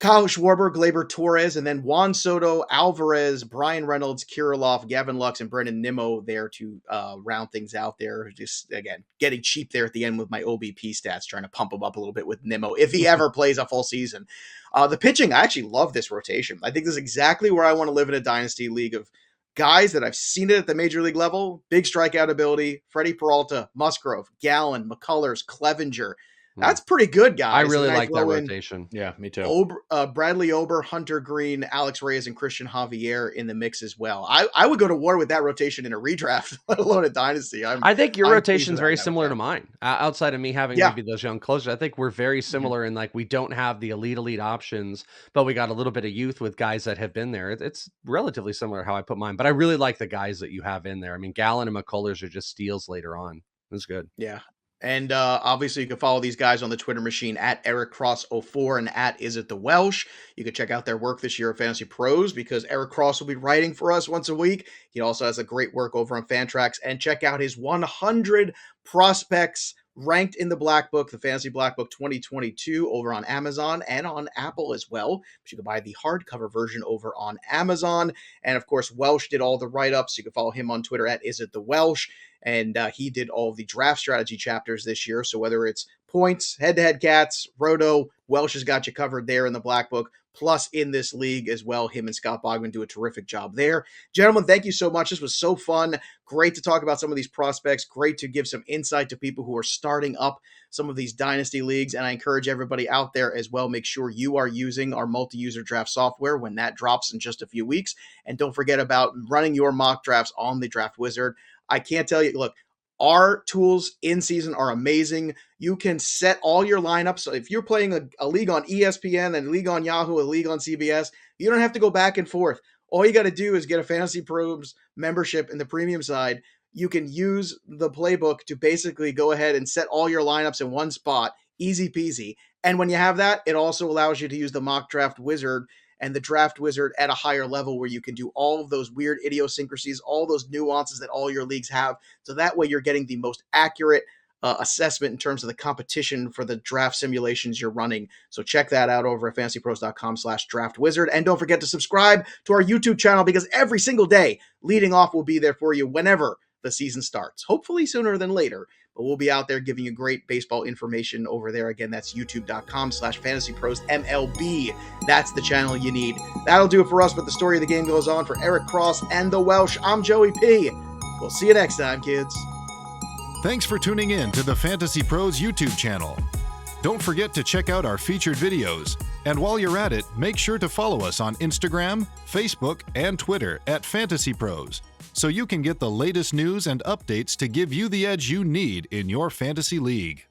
Kyle Schwarber, Gleyber Torres, and then Juan Soto, Alvarez, Brian Reynolds, Kiriloff, Gavin Lux, and Brendan Nemo there to round things out there. Just, again, getting cheap there at the end with my OBP stats, trying to pump him up a little bit with Nemo if he ever plays a full season. The pitching, I actually love this rotation. I think this is exactly where I want to live in a dynasty league of guys that I've seen it at the major league level. Big strikeout ability, Freddie Peralta, Musgrove, Gallen, McCullers, Clevenger. That's pretty good, guys. I really like that rotation. Yeah, me too. Bradley Ober, Hunter Green, Alex Reyes, and Christian Javier in the mix as well. I would go to war with that rotation in a redraft, let alone a dynasty. I think your rotation is very similar to mine. Outside of me having maybe those young closers, I think we're very similar in like we don't have the elite options, but we got a little bit of youth with guys that have been there. It's relatively similar how I put mine, but I really like the guys that you have in there. I mean, Gallen and McCullers are just steals later on. It's good. Yeah. And obviously, you can follow these guys on the Twitter machine at EricCross04 and at IsItTheWelsh. You can check out their work this year at Fantasy Pros because Eric Cross will be writing for us once a week. He also has a great work over on Fantrax. And check out his 100 prospects ranked in the Black Book, the Fantasy Black Book 2022, over on Amazon and on Apple as well. But you can buy the hardcover version over on Amazon. And of course, Welsh did all the write-ups. You can follow him on Twitter at IsItTheWelsh. And he did all of the draft strategy chapters this year. So whether it's points, head-to-head cats, roto, Welsh has got you covered there in the Black Book, plus in this league as well. Him and Scott Bogman do a terrific job there. Gentlemen, thank you so much. This was so fun. Great to talk about some of these prospects. Great to give some insight to people who are starting up some of these dynasty leagues. And I encourage everybody out there as well, make sure you are using our multi-user draft software when that drops in just a few weeks. And don't forget about running your mock drafts on the Draft Wizard. I can't tell you, look, our tools in season are amazing. You can set all your lineups. So if you're playing a league on ESPN and a league on Yahoo, a league on CBS, you don't have to go back and forth. All you got to do is get a Fantasy Pros membership in the premium side. You can use the playbook to basically go ahead and set all your lineups in one spot. Easy peasy. And when you have that, it also allows you to use the Mock Draft Wizard and the Draft Wizard at a higher level where you can do all of those weird idiosyncrasies, all those nuances that all your leagues have. So that way you're getting the most accurate assessment in terms of the competition for the draft simulations you're running. So check that out over at fantasypros.com/draftwizard. And don't forget to subscribe to our YouTube channel because every single day leading off will be there for you whenever the season starts. Hopefully sooner than later. But we'll be out there giving you great baseball information over there. Again, that's youtube.com/fantasyprosmlb. That's the channel you need. That'll do it for us, but the story of the game goes on. For Eric Cross and the Welsh, I'm Joey P. We'll see you next time, kids. Thanks for tuning in to the Fantasy Pros YouTube channel. Don't forget to check out our featured videos. And while you're at it, make sure to follow us on Instagram, Facebook, and Twitter at Fantasy Pros, so you can get the latest news and updates to give you the edge you need in your fantasy league.